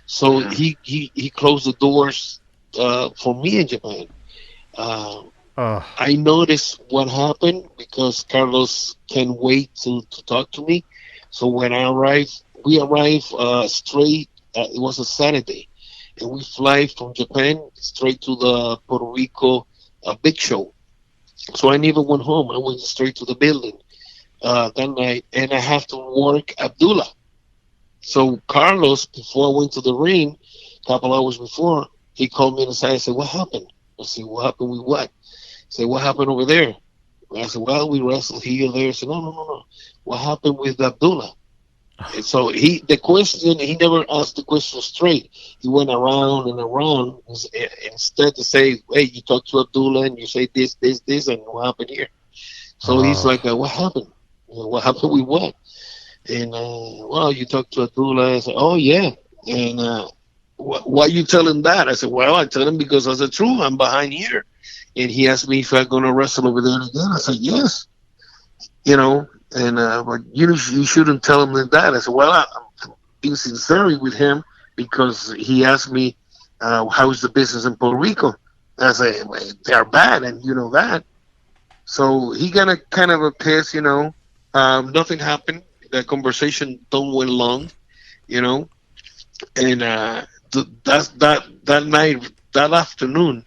So he closed the doors for me in Japan. I noticed what happened because Carlos can't wait to talk to me. So when we arrived straight, it was a Saturday, and we fly from Japan straight to the Puerto Rico big show. So I never went home. I went straight to the building that night, and I have to work Abdullah. So Carlos, before I went to the ring, a couple hours before, he called me and I said, what happened? I said, what happened with what? He said, what happened over there? And I said, well, we wrestled here, there. He said, no. What happened with Abdullah? And so he never asked the question straight. He went around and around instead to say, hey, you talked to Abdullah and you say this, and what happened here? So he's like, what happened? What happened with what? And, well, you talked to Abdullah. I said, oh, yeah. And why you tell him that? I said, well, I tell him because I said, true, I'm behind here. And he asked me if I'm going to wrestle over there again. I said, yes. And but you shouldn't tell him that. I said, well, I'm being sincere with him because he asked me, how's the business in Puerto Rico? And I said, well, they're bad, and you know that. So he got a kind of a piss, nothing happened. The conversation don't went long, and that night, that afternoon,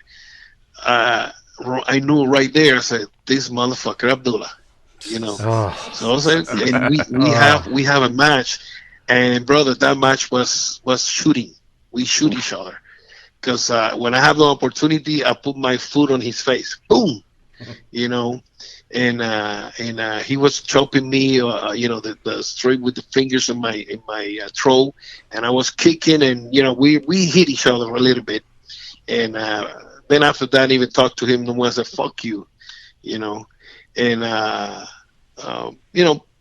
I knew right there. I said, "This motherfucker Abdullah," So I said, and we have a match, and brother, that match was shooting. We shoot each other because when I have the opportunity, I put my foot on his face, boom, and he was chopping me, the straight with the fingers in my throat, and I was kicking, and we hit each other a little bit, and then after that, I even talked to him no more. I said, "Fuck you," and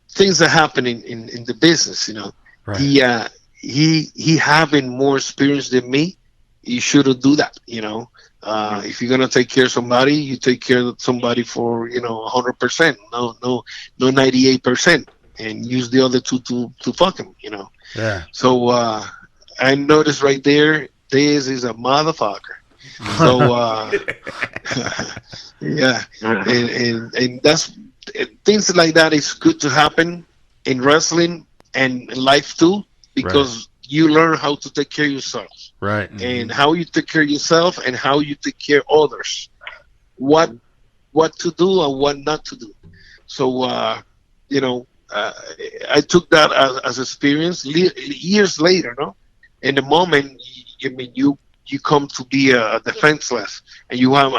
things that happen in the business. Right. He having more experience than me. You shouldn't do that. If you're gonna take care of somebody, you take care of somebody for 100%. No 98%, and use the other two to fuck him. Yeah. So I noticed right there, this is a motherfucker. So yeah, and that's things like that is good to happen in wrestling and in life too, because you learn how to take care of yourself. Right. And how you take care of yourself and how you take care of others, what to do and what not to do. So I took that as experience years later. No, in the moment, you come to be a defenseless, and you have,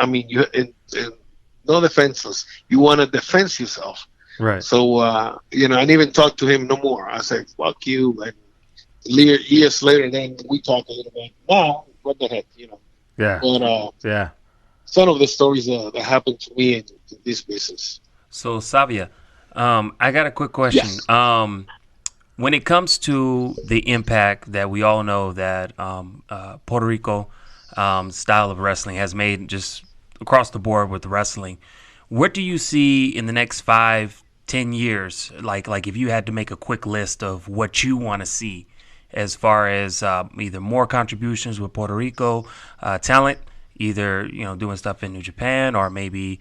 no defenseless. You want to defend yourself. Right. So I didn't even talk to him no more. I said, "Fuck you," and years later, then we talk a little bit. Now, what the heck, Yeah. But Yeah. some of the stories that happened to me in this business. So, Savia, I got a quick question. Yes. When it comes to the impact that we all know that Puerto Rico style of wrestling has made just across the board with wrestling, what do you see in the next 5-10 years? Like if you had to make a quick list of what you want to see as far as either more contributions with Puerto Rico talent, either doing stuff in New Japan or maybe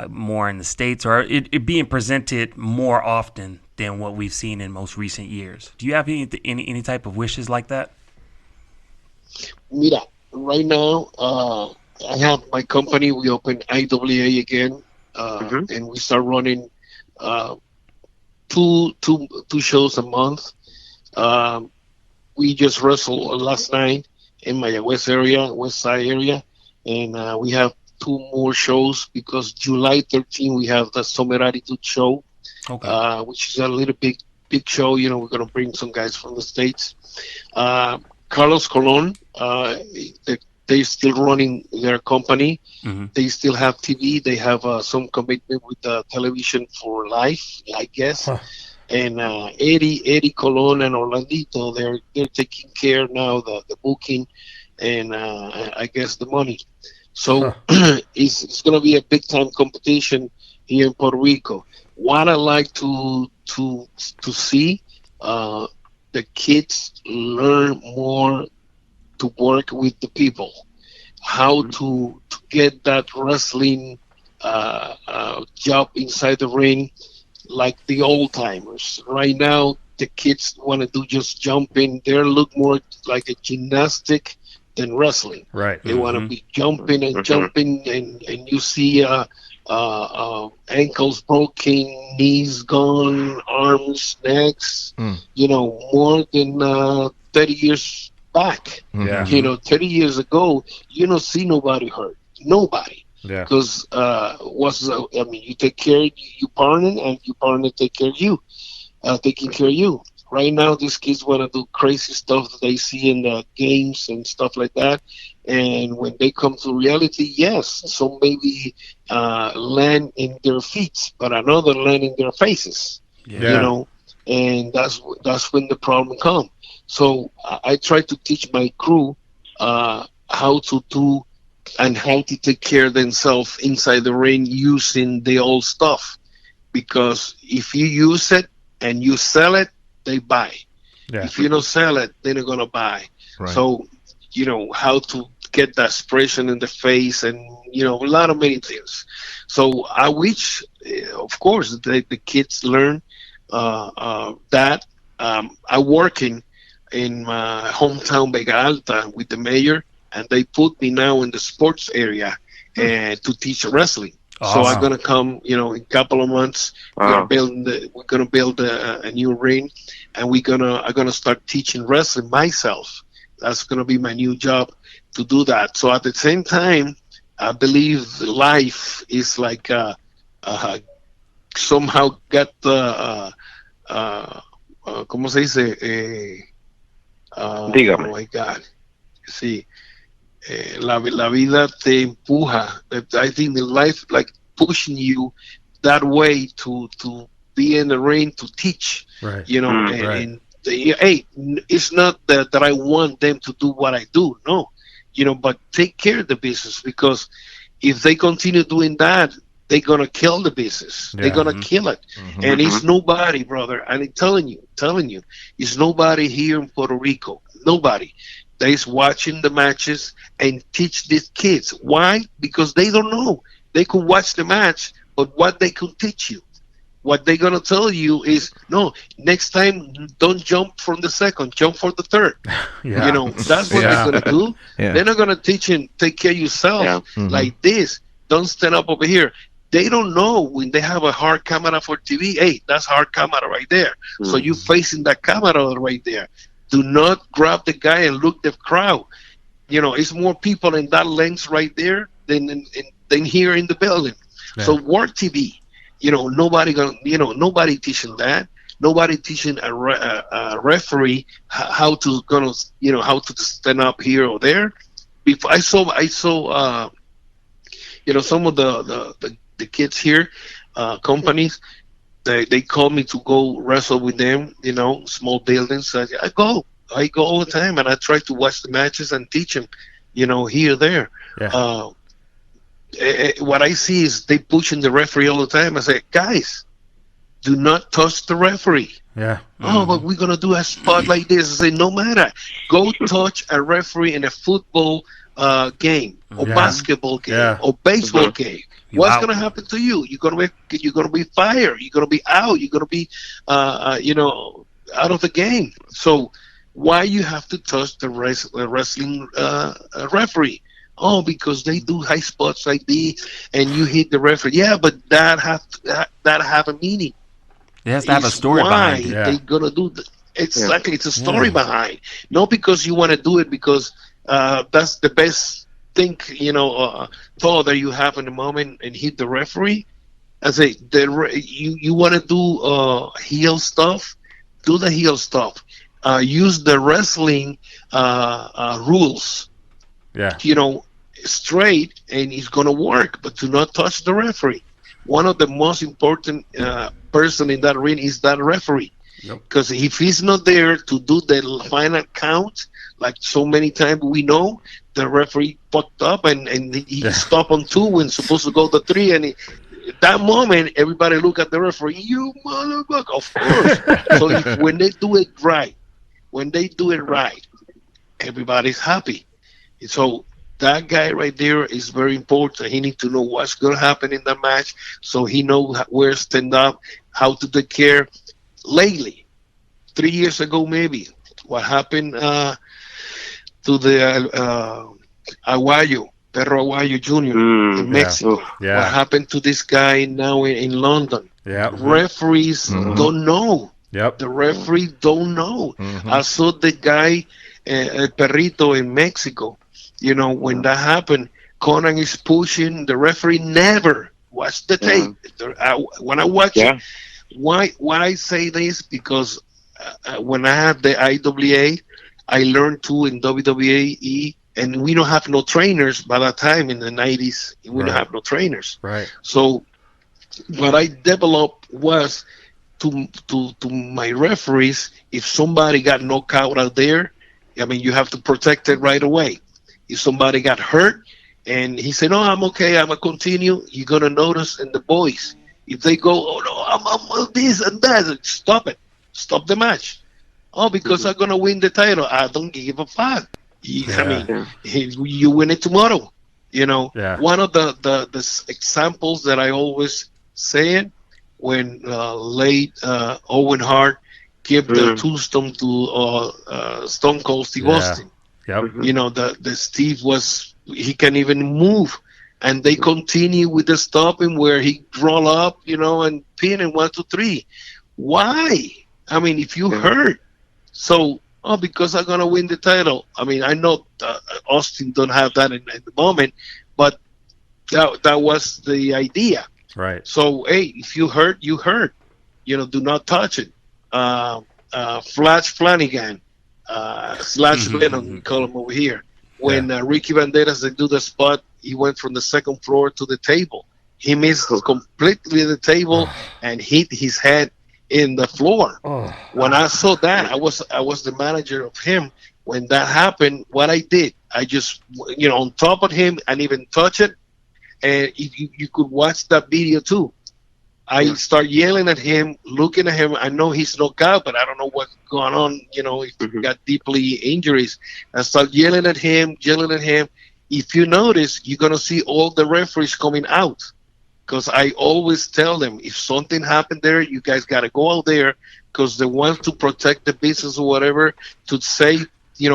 more in the States, or it being presented more often than what we've seen in most recent years. Do you have any type of wishes like that? Mira, right now, I have my company. We open IWA again, and we start running two shows a month. We just wrestled last night in my West Side area, and we have 2 more shows because July 13 we have the Summer Attitude show, which is a little big show. We're gonna bring some guys from the States. Carlos Colon, they're still running their company. Mm-hmm. They still have TV. They have some commitment with television for life, I guess. Huh. And Eddie Colon and Orlandito, they're taking care now the booking and I guess the money. So it's going to be a big time competition here in Puerto Rico. What I like to see, the kids learn more to work with the people, how to get that wrestling job inside the ring, like the old timers. Right now, the kids want to do just jumping. They look more like a gymnastic than wrestling. Right. They want to be jumping and jumping, and you see ankles broken, knees gone, arms, necks. More than 30 years back. Yeah. 30 years ago, you don't see nobody hurt. Nobody. Yeah. Because you take care of your partner, and your partner take care of you, taking care of you. Right now, these kids want to do crazy stuff that they see in the games and stuff like that. And when they come to reality, yes, some maybe land in their feet, but another land in their faces. Yeah. And that's when the problem comes. So I try to teach my crew how to do and how to take care of themselves inside the ring using the old stuff. Because if you use it and you sell it, they buy. Yeah. If you don't sell it, they're not gonna buy. Right. So how to get that expression in the face, and a lot of many things. So I wish, of course, the kids learn that. I'm working in my hometown Vega Alta with the mayor, and they put me now in the sports area to teach wrestling. Awesome. So I'm gonna come, in a couple of months. We're gonna build a new ring, and I'm gonna start teaching wrestling myself. That's gonna be my new job, to do that. So at the same time, I believe life is like somehow got ¿cómo se dice? Dígame. Oh my God. See, La vida te empuja. I think the life like pushing you that way to be in the ring to teach. Right. You know, Right. and hey, it's not that I want them to do what I do. No, you know, but take care of the business, because if they continue doing that, they're gonna kill the business. They're Yeah. gonna kill it, and it's nobody, brother. I'm telling you, it's nobody here in Puerto Rico. Nobody that is watching the matches and teach these kids. Why? Because they don't know. They could watch the match, but what they could teach you, what they're gonna tell you is, no, next time don't jump from the second, jump for the third. Yeah. You know, that's what Yeah. they're gonna do. Yeah. They're not gonna teach you take care of yourself like this. Don't stand up over here. They don't know when they have a hard camera for TV. Hey, that's hard camera right there. So you facing that camera right there. Do not grab the guy and look the crowd. You know, it's more people in that lens right there than here in the building. Yeah. So work TV. You know, nobody teaching that. Nobody teaching a referee how to how to stand up here or there. Before I saw some of the kids here, companies, they call me to go wrestle with them. You know, small buildings. I go all the time, and I try to watch the matches and teach them. You know, here there. Yeah. What I see is they pushing the referee all the time. I say, guys, do not touch the referee. Yeah. Oh, but we're gonna do a spot like this. I say, no matter. Go touch a referee in a football game or basketball game or baseball game. What's gonna happen to you? You're gonna be fired. You're gonna be out. You're gonna be out of the game. So why you have to touch the wrestling referee? Oh, because they do high spots like this, and you hit the referee. Yeah, but that have a meaning. It has to have a It's story why behind it. Yeah. they're gonna do exactly. It's a story behind. Not because you want to do it because that's the best thing, thought that you have in the moment and hit the referee. I say you want to do heel stuff, do the heel stuff. Use the wrestling rules. Yeah. Straight, and it's going to work, but do not touch the referee. One of the most important person in that ring is that referee, because if he's not there to do the final count, like so many times we know, the referee fucked up and he stopped on 2 when supposed to go to 3, and at that moment everybody look at the referee, you motherfucker, of course. So when they do it right, everybody's happy. So that guy right there is very important. He needs to know what's going to happen in the match, so he knows where to stand up, how to take care. Lately, 3 years ago maybe, what happened to the Perro Aguayo Jr. in Mexico. Yeah. What happened to this guy now in London? Yeah. Referees don't know. Yep. The referees don't know. I saw the guy, El Perrito in Mexico. When that happened, Conan is pushing. The referee never watched the tape. When I watch it, why I say this? Because when I had the IWA, I learned too in WWE, and we don't have no trainers by that time in the 90s. We don't have no trainers. Right. So what I developed was to my referees, if somebody got knocked out there, I mean, you have to protect it right away. If somebody got hurt and he said, "No, I'm okay, I'm gonna continue," you're gonna notice in the boys. If they go, "Oh no, I'm this and that," stop it, stop the match. Oh, because I'm gonna win the title. I don't give a fuck. I mean, you win it tomorrow. One of the examples that I always say when late Owen Hart gave the tombstone to Stone Cold Steve Austin. Yep. The Steve he can't even move, and they continue with the stopping where he roll up, and pin in 1, 2, 3. Why? I mean, if you hurt, so because I'm gonna win the title. I mean, I know Austin don't have that in the moment, but that was the idea. Right. So hey, if you hurt, you hurt. Do not touch it. Flash Flanagan. Slash Venom, we call him over here. when Ricky Banderas they do the spot, he went from the second floor to the table. He missed completely the table and hit his head in the floor. When I saw that, I was the manager of him. When that happened, what I did, I just on top of him and even touch it, and you could watch that video too. I start yelling at him, looking at him. I know he's knocked out, but I don't know what's going on. If he got deeply injuries. I start yelling at him. If you notice, you're gonna see all the referees coming out, because I always tell them if something happened there, you guys gotta go out there, because they want to protect the business or whatever, to say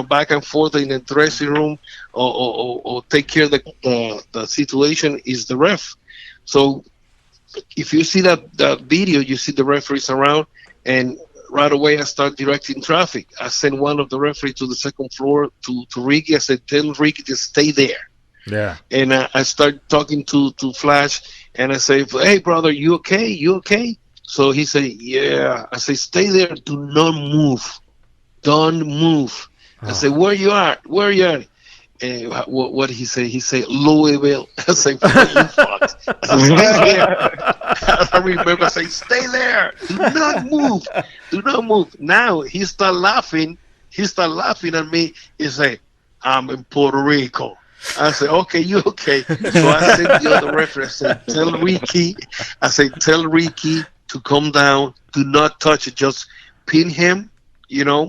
back and forth in the dressing room or take care of the situation is the ref. So if you see that video, you see the referees around, and right away I start directing traffic. I send one of the referees to the second floor to Ricky. I said, tell Ricky to stay there. Yeah. And I start talking to Flash, and I say, hey, brother, you okay? You okay? So he said, yeah. I say, stay there. Do not move. Don't move. I say, where you at? And what he say? He say, Louisville. I say, fuck. I say, stay there. I remember I say, stay there. Do not move. Do not move. Now he start laughing. At me. He say, I'm in Puerto Rico. I said, okay, you okay? So I said to the other referee, I said, tell Ricky to come down. Do not touch it. Just pin him,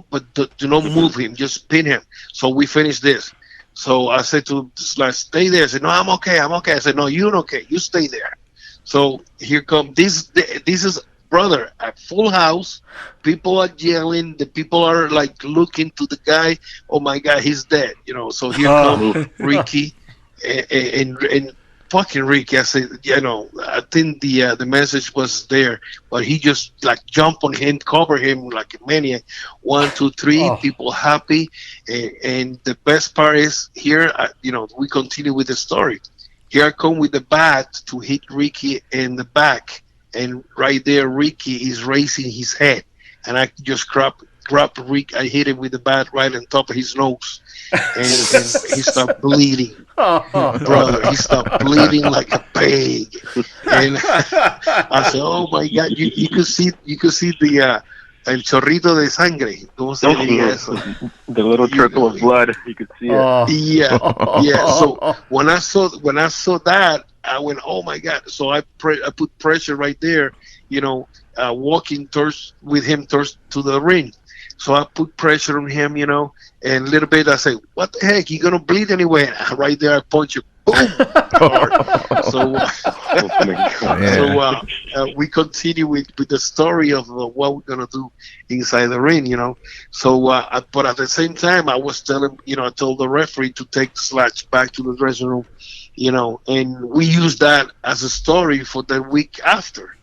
but do not move him. Just pin him. So we finish this. So I said to Slash, stay there. I said, no, I'm okay. I said, no, you're okay. You stay there. So here come this is, brother, a full house. People are yelling. The people are like looking to the guy. Oh my God, he's dead. So here comes Ricky and fucking Ricky. I said, I think the message was there, but he just like jumped on him, cover him like a maniac. 1, 2, 3, people happy. And the best part is here, we continue with the story. Here I come with the bat to hit Ricky in the back. And right there, Ricky is raising his head. And I just grab Ricky. I hit him with the bat right on top of his nose. And he started bleeding. Brother, he started bleeding like a pig. And I said, oh my God, you could see the el chorrito de sangre. ¿Cómo se diría eso? The little trickle of blood, you could see it. Yeah. So when I saw that, I went, oh my God. So I put pressure right there, walking with him to the ring. So I put pressure on him, and a little bit I say, what the heck? You're going to bleed anyway. And right there, I punch you. Boom. So we continue with the story of what we're going to do inside the ring, So, but at the same time, I was telling, I told the referee to take the Slash back to the dressing room, and we used that as a story for the week after.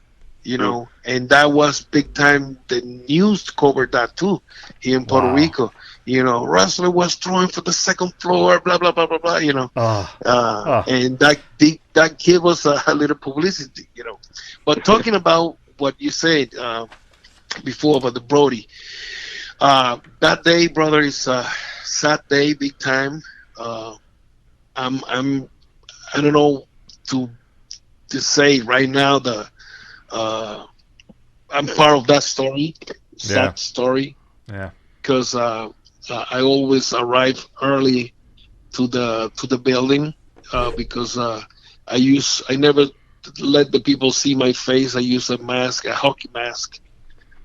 And that was big time. The news covered that too here in Puerto Rico. Wrestler was throwing for the second floor, blah blah blah blah blah. And that gave us a little publicity. But talking about what you said before about the Brody, that day, brother, is a sad day, big time. I don't know to say right now I'm part of that story, sad story. Yeah. Because I always arrive early to the building because I never let the people see my face. I use a mask, a hockey mask.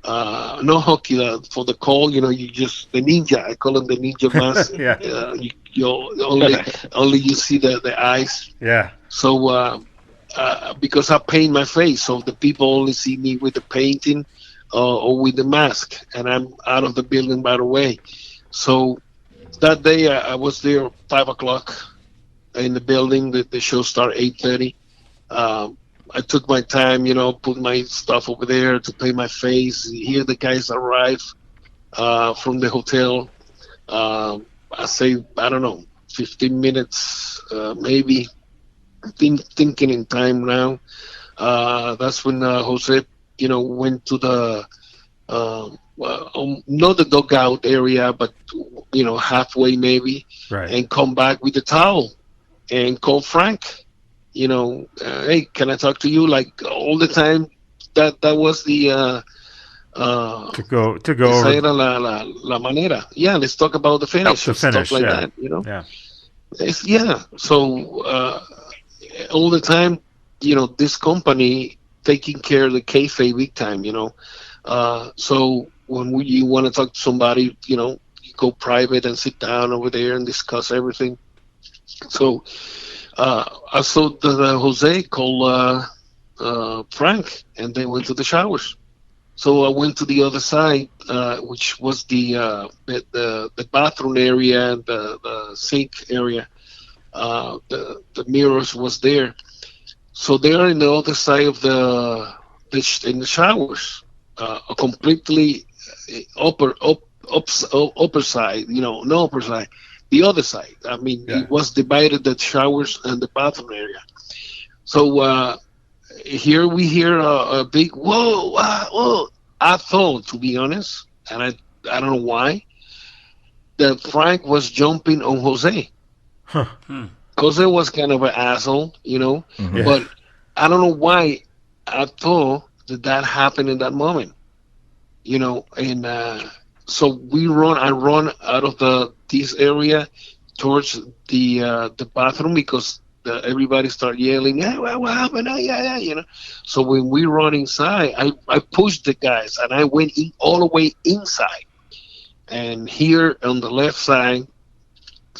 No hockey for the call. You just the ninja. I call it the ninja mask. Yeah. You only you see the eyes. Yeah. So. Because I paint my face, so the people only see me with the painting or with the mask, and I'm out of the building right away. So that day I was there 5 o'clock in the building. The show started 8:30. I took my time, put my stuff over there to paint my face. Here the guys arrive from the hotel. I say, I don't know, 15 minutes, maybe. Thinking in time now. That's when Jose, went to the not the dugout area, but halfway maybe, Right. and come back with the towel and call Frank. Hey, can I talk to you? Like all the time. That was the To go esa over era la manera. Yeah, let's talk about the finish the and stuff finish. like Yeah. that. Yeah. Yeah. So all the time, this company taking care of the kayfabe big time. So when you want to talk to somebody, you go private and sit down over there and discuss everything. So I saw the Jose call Frank, and they went to the showers. So I went to the other side, which was the bathroom area and the sink area. The mirrors was there. So they are in the other side of in the showers, completely upper side. No upper side, the other side. I mean, Yeah. it was divided the showers and the bathroom area. So here we hear a big whoa, whoa. I thought, to be honest, and I don't know why, that Frank was jumping on Jose. Huh. Jose was kind of an asshole, Yeah. but I don't know why I thought that happened in that moment, and so I run out of this area towards the bathroom because everybody started yelling, "Hey, what happened?" Yeah, yeah, So when we run inside, I pushed the guys and I went all the way inside. And here on the left side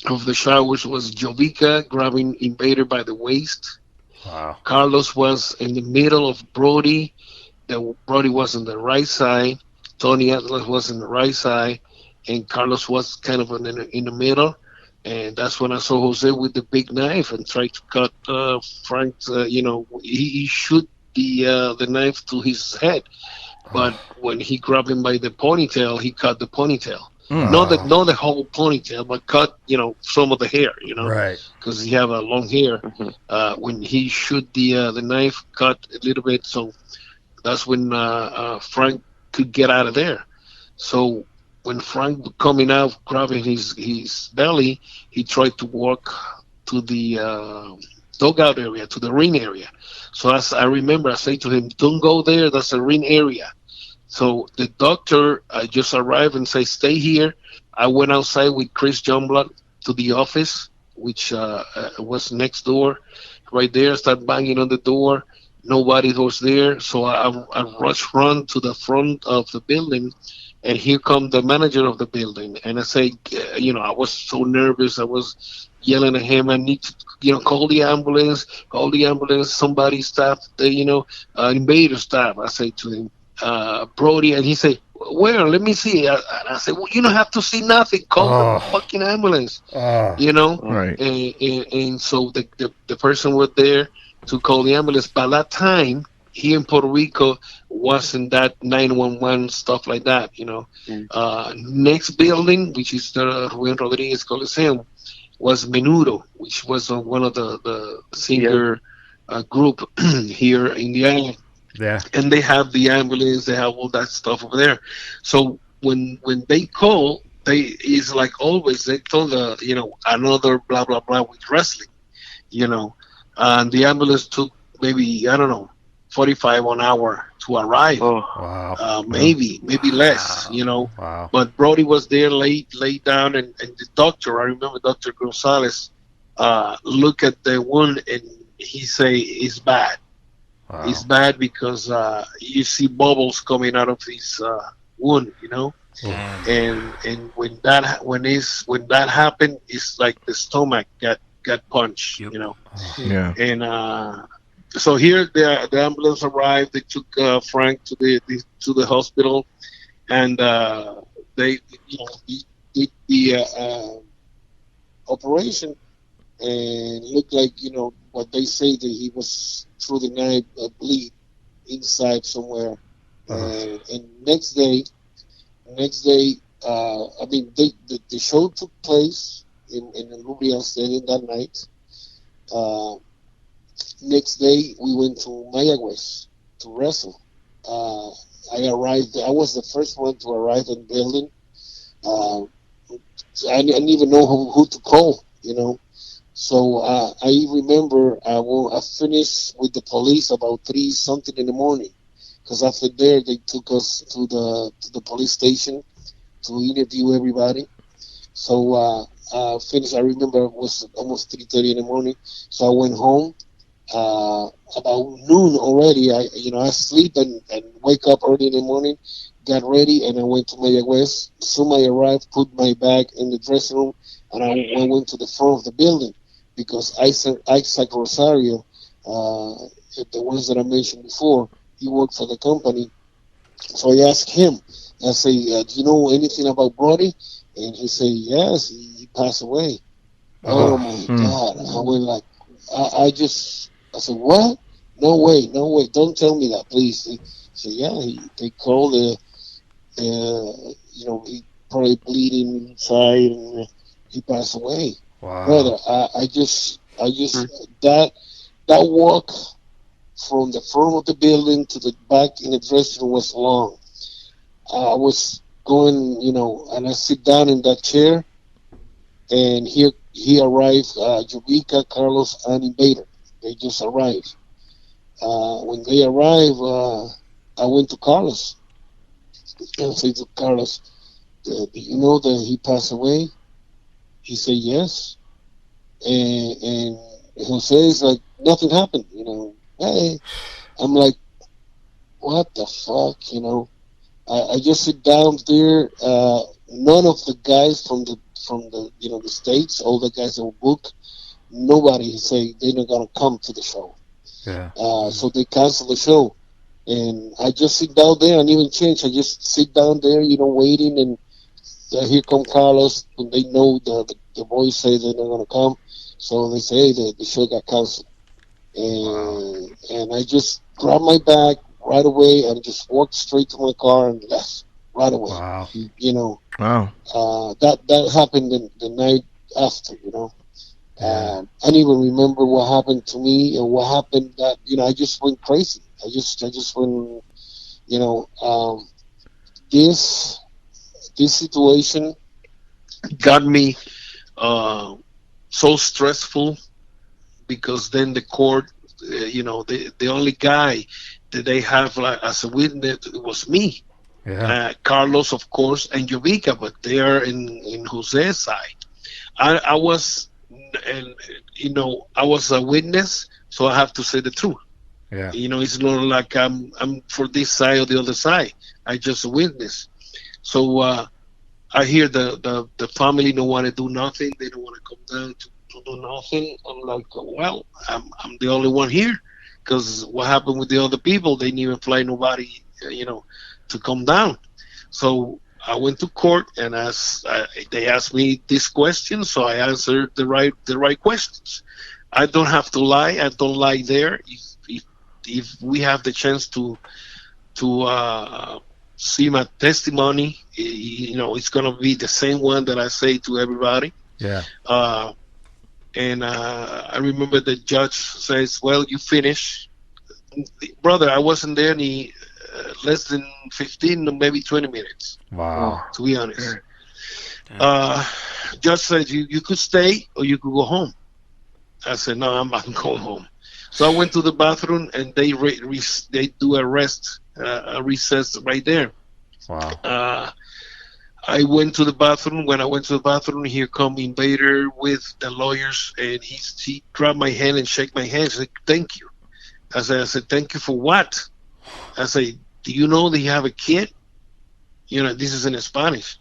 of the showers was Jovica grabbing Invader by the waist. Wow. Carlos was in the middle of Brody. Brody was on the right side. Tony Atlas was on the right side, and Carlos was kind of in the middle. And that's when I saw Jose with the big knife and tried to cut Frank's. He shoot the knife to his head, but when he grabbed him by the ponytail, he cut the ponytail. Not the whole ponytail, but cut some of the hair. Right. Because he have a long hair. When he shoot the knife, cut a little bit, so that's when Frank could get out of there. So when Frank coming out, grabbing his belly, he tried to walk to the dugout area, to the ring area. So as I remember, I say to him, "Don't go there. That's a ring area." So the doctor just arrived and say, "Stay here." I went outside with Chris Youngblood to the office, which was next door. Right there, I started banging on the door. Nobody was there, so I run to the front of the building, and here come the manager of the building. And I say, I was so nervous. I was yelling at him, "I need to, call the ambulance, somebody stop invader stop." I say to him, Brody, and he say, "Where? Let me see." And I said, "Well, you don't have to see nothing. Call the fucking ambulance." Right. And so the person was there to call the ambulance. By that time, here in Puerto Rico wasn't that 911 stuff like that. Next building, which is the Ruben Rodriguez Coliseum, was Menudo, which was one of the singer group here in the island. Yeah. And they have the ambulance, they have all that stuff over there. So when they call, it's like always they told another blah blah blah with wrestling, and the ambulance took maybe 45 an hour to arrive. Wow. Maybe less, Wow. But Brody was there, laid down, and the doctor, I remember Dr. Gonzalez, look at the wound and he say it's bad. Wow. It's bad because you see bubbles coming out of his wound, and when that happened, it's like the stomach got punched, Yeah. And so here the ambulance arrived. They took Frank to the hospital, and they did the operation, and looked like what they say that he was through the night bleed inside somewhere. And next day, I mean, the show took place in the Lubrian Stadium that night. Next day, we went to Mayagüez to wrestle. uh, I arrived. I was the first one to arrive in the building. Uh, I didn't even know who to call, you know. So I remember I finished with the police about 3 something in the morning, because after there they took us to the police station to interview everybody. So finished. I remember it was almost 3:30 in the morning. So I went home. About noon already. I sleep and wake up early in the morning. Got ready and I went to Mayagüez. Soon I arrived, put my bag in the dressing room, and I went to the front of the building because Isaac Rosario, the ones that I mentioned before, he worked for the company. So I asked him. I say, "Do you know anything about Brody?" And he said, "Yes, he passed away." Oh Oh, my God! I went like, I said, "What? No way, no way! Don't tell me that, please." He said, "Yeah, they called he probably bleeding inside, and he passed away." wow. Brother, I just that walk from the front of the building to the back in the dressing room was long. I was going, and I sit down in that chair, and here he arrived, Jovica, Carlos, and Invader. They just arrived. When they arrived, I went to Carlos and said to Carlos, "Do you know that he passed away?" He said, "Yes." And Jose is like, "Nothing happened." Hey, I'm like, "What the fuck?" I just sit down there. None of the guys from the states, all the guys that were booked, nobody say they're not gonna come to the show. Yeah. So they canceled the show, and I just sit down there and even change. I just sit down there, waiting, and here come Carlos. When they know the boys say they're not gonna come, so they say, "Hey, the show got canceled," Wow. and I just grabbed my bag right away and just walked straight to my car and left right away. Wow. You know, Wow. that happened the night after. Yeah. I don't even remember what happened to me and what happened. That I just went crazy. I just went. You know, um, this this situation got me so stressful because then the court, the only guy that they have like as a witness was me, Yeah. Carlos, of course, and Jovica, but they are in Jose's side. I was, and I was a witness, so I have to say the truth. Yeah. It's not like I'm for this side or the other side. I just a witness. So I hear the family don't want to do nothing. They don't want to come down to do nothing. I'm like, well, I'm the only one here, because what happened with the other people? They didn't even fly nobody, to come down. So I went to court and they asked me this question, so I answered the right questions. I don't have to lie. I don't lie there. If we have the chance to see my testimony, it's gonna be the same one that I say to everybody. Yeah. Uh, and I remember the judge says, "Well, you finish, brother." I wasn't there any less than 15 or maybe 20 minutes, Wow. to be honest. Damn. Uh, Judge said you could stay or you could go home. I said, "No, I'm going home." So I went to the bathroom and they do a recess right there. Wow. I went to the bathroom. When I went to the bathroom, here come Invader with the lawyers, and he grabbed my hand and shook my hand. He said, "Thank you." I said, "Thank you for what?" I said, "Do you know that you have a kid?" This is in Spanish.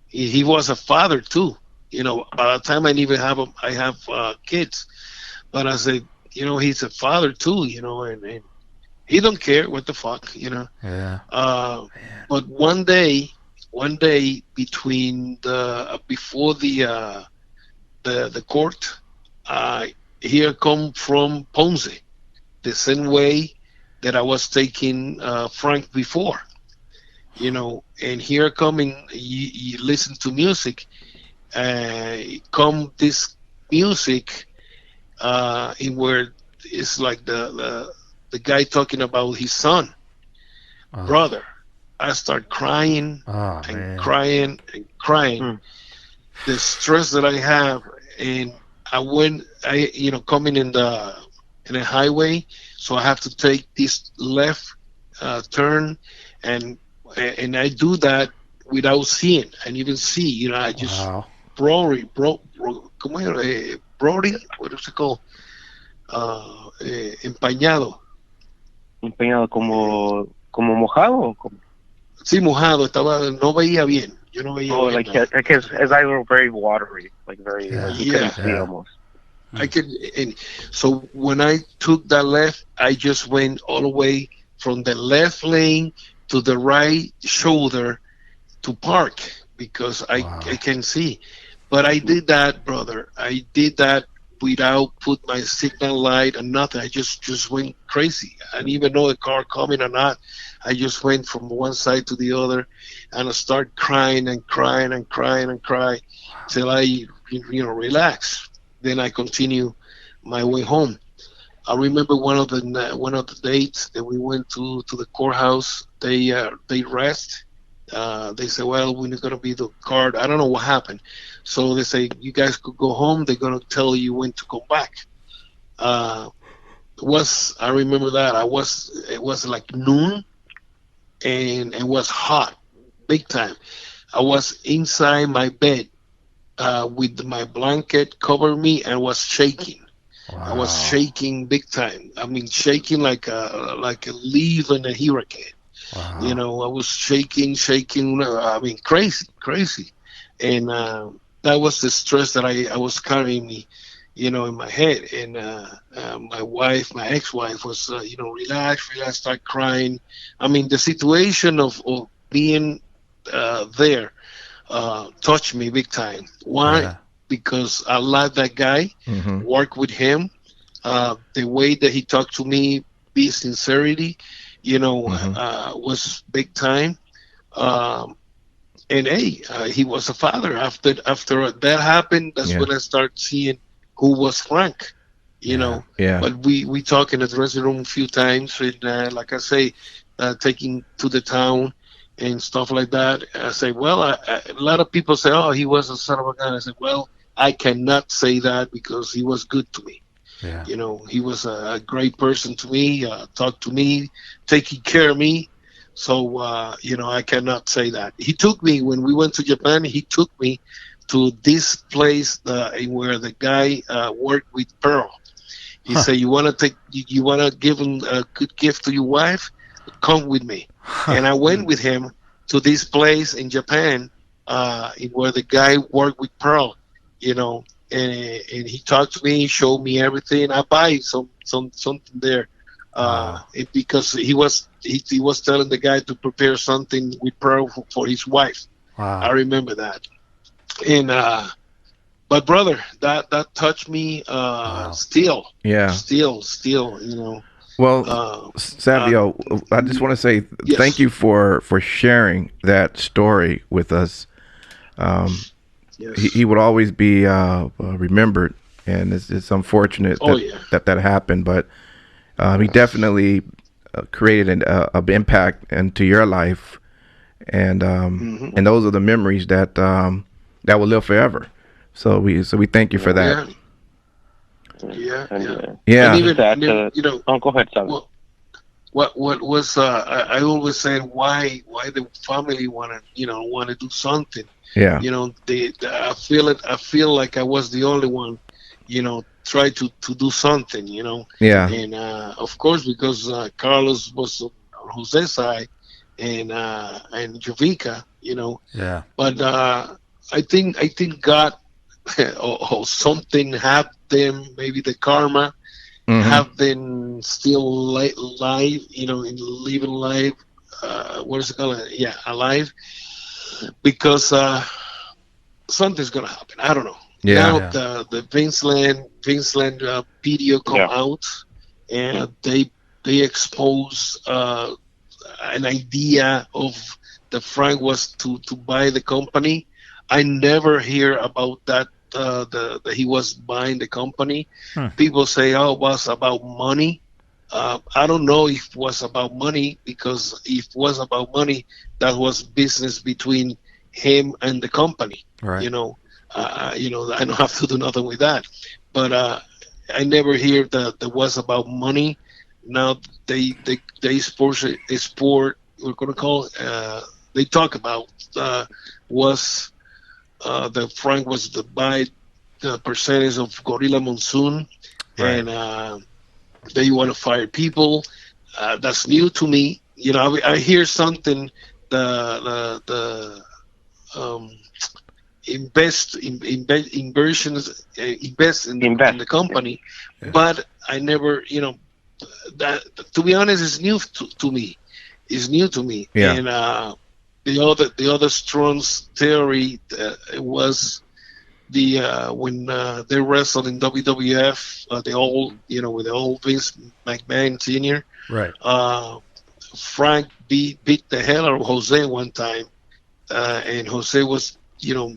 He was a father too. By the time I even I have kids. But I said, he's a father too. And he don't care what the fuck. Yeah. Uh, but one day between the before the court, here come from Ponce, the same way that I was taking Frank before. And here coming, you listen to music. Come this music in where it's like the guy talking about his son. brother, I start crying and crying and crying. The stress that I have, and coming in the highway, so I have to take this left turn, and I do that without seeing. I didn't even see. I just Brody, what is it called? Empañado. Empeñado como mojado. Sí, mojado. No veía bien. Yo no veía bien. Like his eyes were very watery, like very, like you couldn't see almost. I could, and so when I took that left, I just went all the way from the left lane to the right shoulder to park because I can see. But I did that, brother. I did that without put my signal light and nothing. I just went crazy. I didn't even know the car coming or not. I just went from one side to the other, and I start crying and crying and crying and crying till I, relax. Then I continue my way home. I remember one of the dates that we went to the courthouse. They rest. They say, well, we're not going to be the card. I don't know what happened. So they say, you guys could go home. They're going to tell you when to come back. I remember that. It was like noon, and it was hot, big time. I was inside my bed with my blanket covering me and was shaking. I was shaking big time. I mean, shaking like a leaf in a hurricane. Wow. I was shaking. I mean, crazy. And that was the stress that I was carrying me, in my head. And my ex-wife was, relax, start crying. I mean, the situation of being there touched me big time. Why? Yeah. Because I love that guy, work with him. The way that he talked to me, be sincerity, was big time. And he was a father. After that happened, that's when I started seeing who was Frank. Yeah. But we talk in the dressing room a few times, and like I say, taking to the town and stuff like that. I say, well, a lot of people say, oh, he was a son of a gun. I said, well, I cannot say that because he was good to me. Yeah. He was a great person to me, talked to me, taking care of me. So, I cannot say that. He took me, when we went to Japan, he took me to this place where the guy worked with Pearl. He said, you want to give him a good gift to your wife? Come with me. And I went with him to this place in Japan where the guy worked with Pearl, and he talked to me, showed me everything. I buy something there because he was telling the guy to prepare something with Pearl for his wife. Wow. I remember that. And but brother, that touched me still. Yeah. Still, Well, Savio, I just want to say thank you for sharing that story with us. He would always be remembered, and it's unfortunate that happened, but he definitely created an impact into your life, and and those are the memories that will live forever. So we thank you for that. Yeah. And even go ahead, Sam. What was I always said why the family want to do something. Yeah. I feel like I was the only one, try to do something, Yeah. And of course because Carlos was on Jose's side and Jovica, Yeah. But I think God or something have them, maybe the karma have them still live, living life. What is it called? Yeah, alive. Because something's gonna happen. I don't know. Yeah. Now the Vinceland video come out, and they expose an idea of the Frank was to buy the company. I never hear about that. That he was buying the company. People say, "Oh, it was about money," I don't know if it was about money, because if it was about money, that was business between him and the company. Right. I don't have to do nothing with that. But I never hear that it was about money. Now they sport we're gonna call it, they talk about was that Frank was to buy the percentage of Gorilla Monsoon, Right. and they want to fire people. That's new to me. I hear something. The inversions invest in the company, Yeah. but I never. That, to be honest, is new to me. Is new to me. Yeah. And the other strong theory was when they wrestled in WWF, the old with the old Vince McMahon Sr. Right. Frank beat the hell out of Jose one time, and Jose was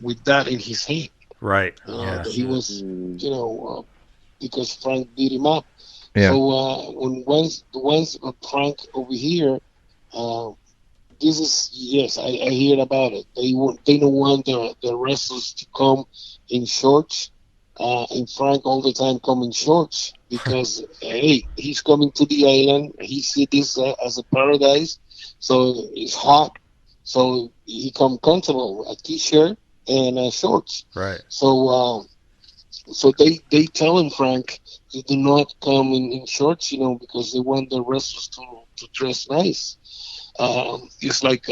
with that in his head. Right. That Yes. he was because Frank beat him up. Yeah. So when once Frank over here, this is yes, I hear about it. They don't want the wrestlers to come in shorts, and Frank all the time come in shorts because hey, he's coming to the island. He see this as a paradise, so it's hot. So he come comfortable, a t-shirt and shorts. Right. So they tell him, Frank, you do not come in shorts, because they want the wrestlers to dress nice. It's like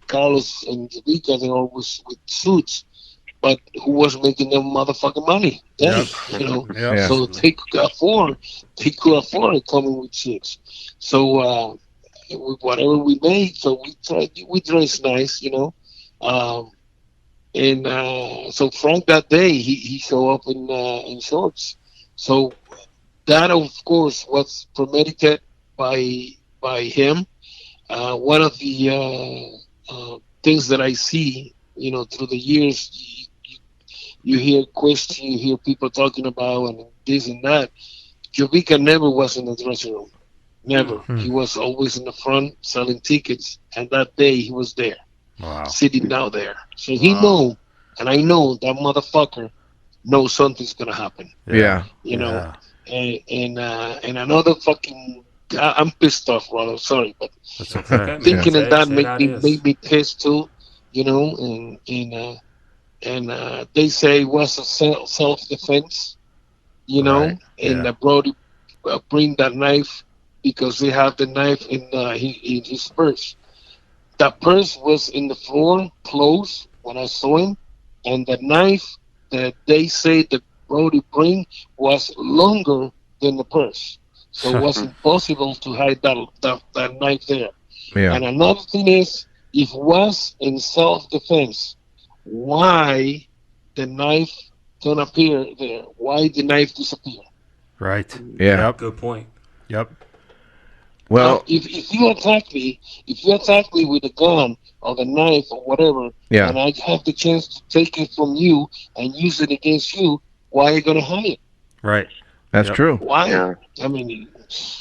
Carlos and Vika, they're always with suits, but who was making them motherfucking money? They, Yep. Yeah. So they could afford coming with suits. So with whatever we made, so we dress nice, and so Frank that day he show up in shorts. So that of course was premeditated by him. One of the things that I see, through the years, you hear questions, you hear people talking about and this and that. Jovica never was in the dressing room. Never. He was always in the front selling tickets, and that day he was there. Wow. Sitting down there. So he know, and I know that motherfucker knows something's gonna happen. Yeah. Yeah. And another fucking, I'm pissed off, brother. Sorry, but That's okay. thinking Say- of that say how it is. made me pissed too. And they say it was a self defense. Right, And yeah. Brody bring that knife because they have the knife in his purse. That purse was in the floor, closed when I saw him, and the knife that they say that Brody bring was longer than the purse, so it was impossible to hide that knife there. Yeah. And another thing is, if it was in self-defense, why the knife don't appear there? Why the knife disappear? Right. Yeah. Yep. Good point. Yep. Well, if you attack me with a gun or the knife or whatever, yeah. and I have the chance to take it from you and use it against you, why are you gonna hide it? Right. That's Yep. true. Why? Yeah. I mean,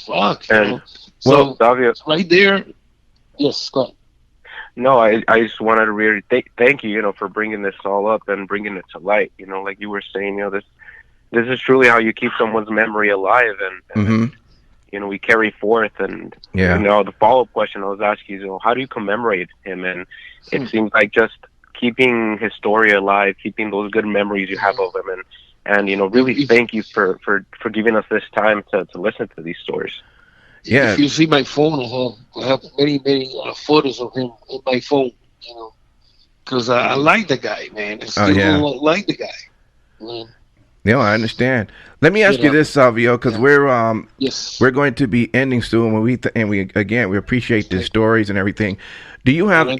fuck. And- So Savio, right there, yes, go ahead. no, I just wanted to really thank you, for bringing this all up and bringing it to light. Like you were saying, this is truly how you keep someone's memory alive, and Hmm. we carry forth. And Yeah. the follow-up question I was asking is, how do you commemorate him? And it seems like just keeping his story alive, keeping those good memories you have of him, and really thank you for giving us this time to listen to these stories. Yeah. If you see my phone, I have many photos of him in my phone. Because I like the guy, man. I still yeah. like the guy. Man. No, I understand. Let me ask you this, Savio, because Yes. we're going to be ending soon. When we again we appreciate the stories and everything. Do you have? And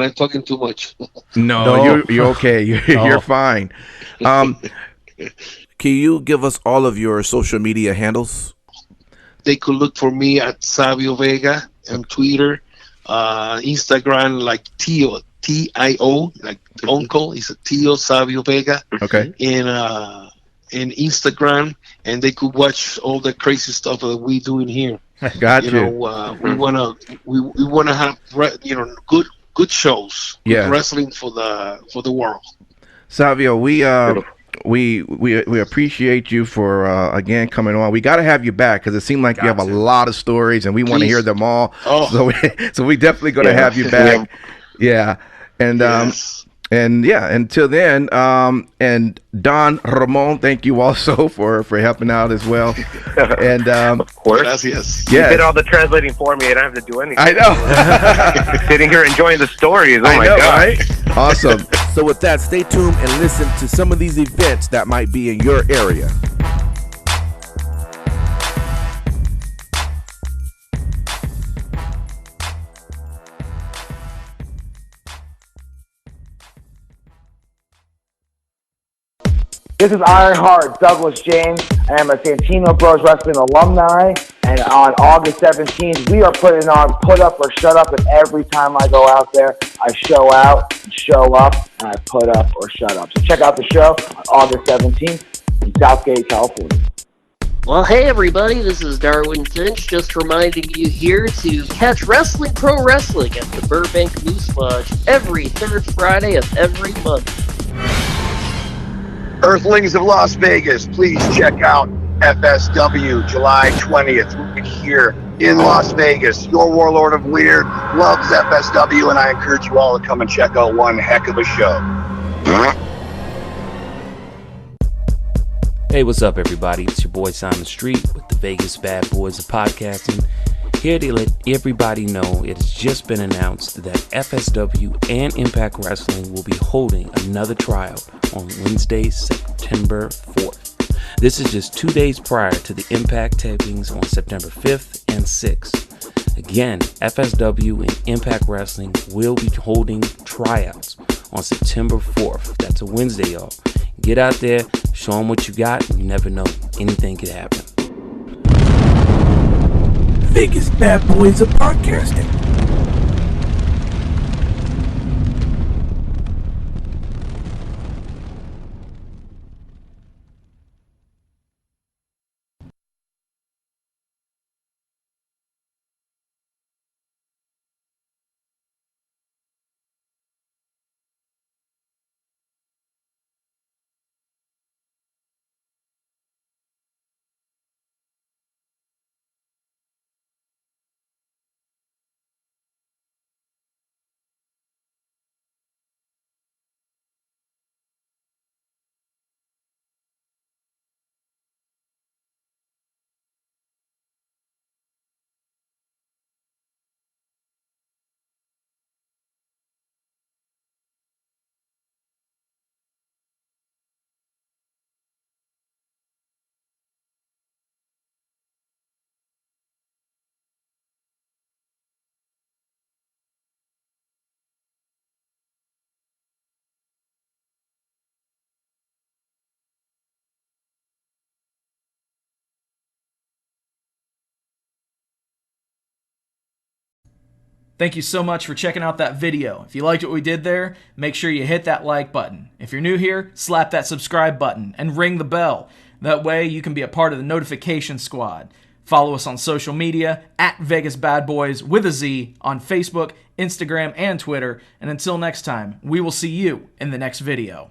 I'm talking too much. No, you're okay. You're fine. Can you give us all of your social media handles? They could look for me at Savio Vega on Twitter, Instagram, like Tio, Tio, like uncle. It's a Tio Savio Vega. Okay. In Instagram, and they could watch all the crazy stuff that we doing here. Got you. We wanna have good shows, good wrestling for the world. Savio, we appreciate you for again coming on. We got to have you back because it seemed like you have a lot of stories and we want to hear them all. So we definitely going to have you back. Yeah. And until then, and Don Ramon, thank you also for helping out as well. And of course, gracias. You did all the translating for me. I don't have to do anything. I know. Sitting here enjoying the stories. Oh my God! Right? Awesome. So with that, stay tuned and listen to some of these events that might be in your area. This is Ironheart Douglas James. I am a Santino Bros Wrestling alumni, and on August 17th, we are putting on Put Up or Shut Up, and every time I go out there, I show out, show up, and I put up or shut up. So check out the show on August 17th in Southgate, California. Well, hey everybody, this is Darwin Finch, just reminding you here to catch Wrestling Pro Wrestling at the Burbank Moose Lodge every third Friday of every month. Earthlings of Las Vegas, please check out FSW July 20th right here in Las Vegas. Your Warlord of Weird loves FSW, and I encourage you all to come and check out one heck of a show. Hey, what's up, everybody? It's your boy Simon Street with the Vegas BadBoyz of podcasting. Here to let everybody know it has just been announced that FSW and Impact Wrestling will be holding another tryout on Wednesday, September 4th. This is just 2 days prior to the Impact tapings on September 5th and 6th. Again, FSW and Impact Wrestling will be holding tryouts on September 4th. That's a Wednesday, y'all. Get out there, show them what you got, and you never know. Anything could happen. Vegas BadBoyz of podcasting. Thank you so much for checking out that video. If you liked what we did there, make sure you hit that like button. If you're new here, slap that subscribe button and ring the bell. That way you can be a part of the notification squad. Follow us on social media at Vegas BadBoyz with a Z on Facebook, Instagram, and Twitter. And until next time, we will see you in the next video.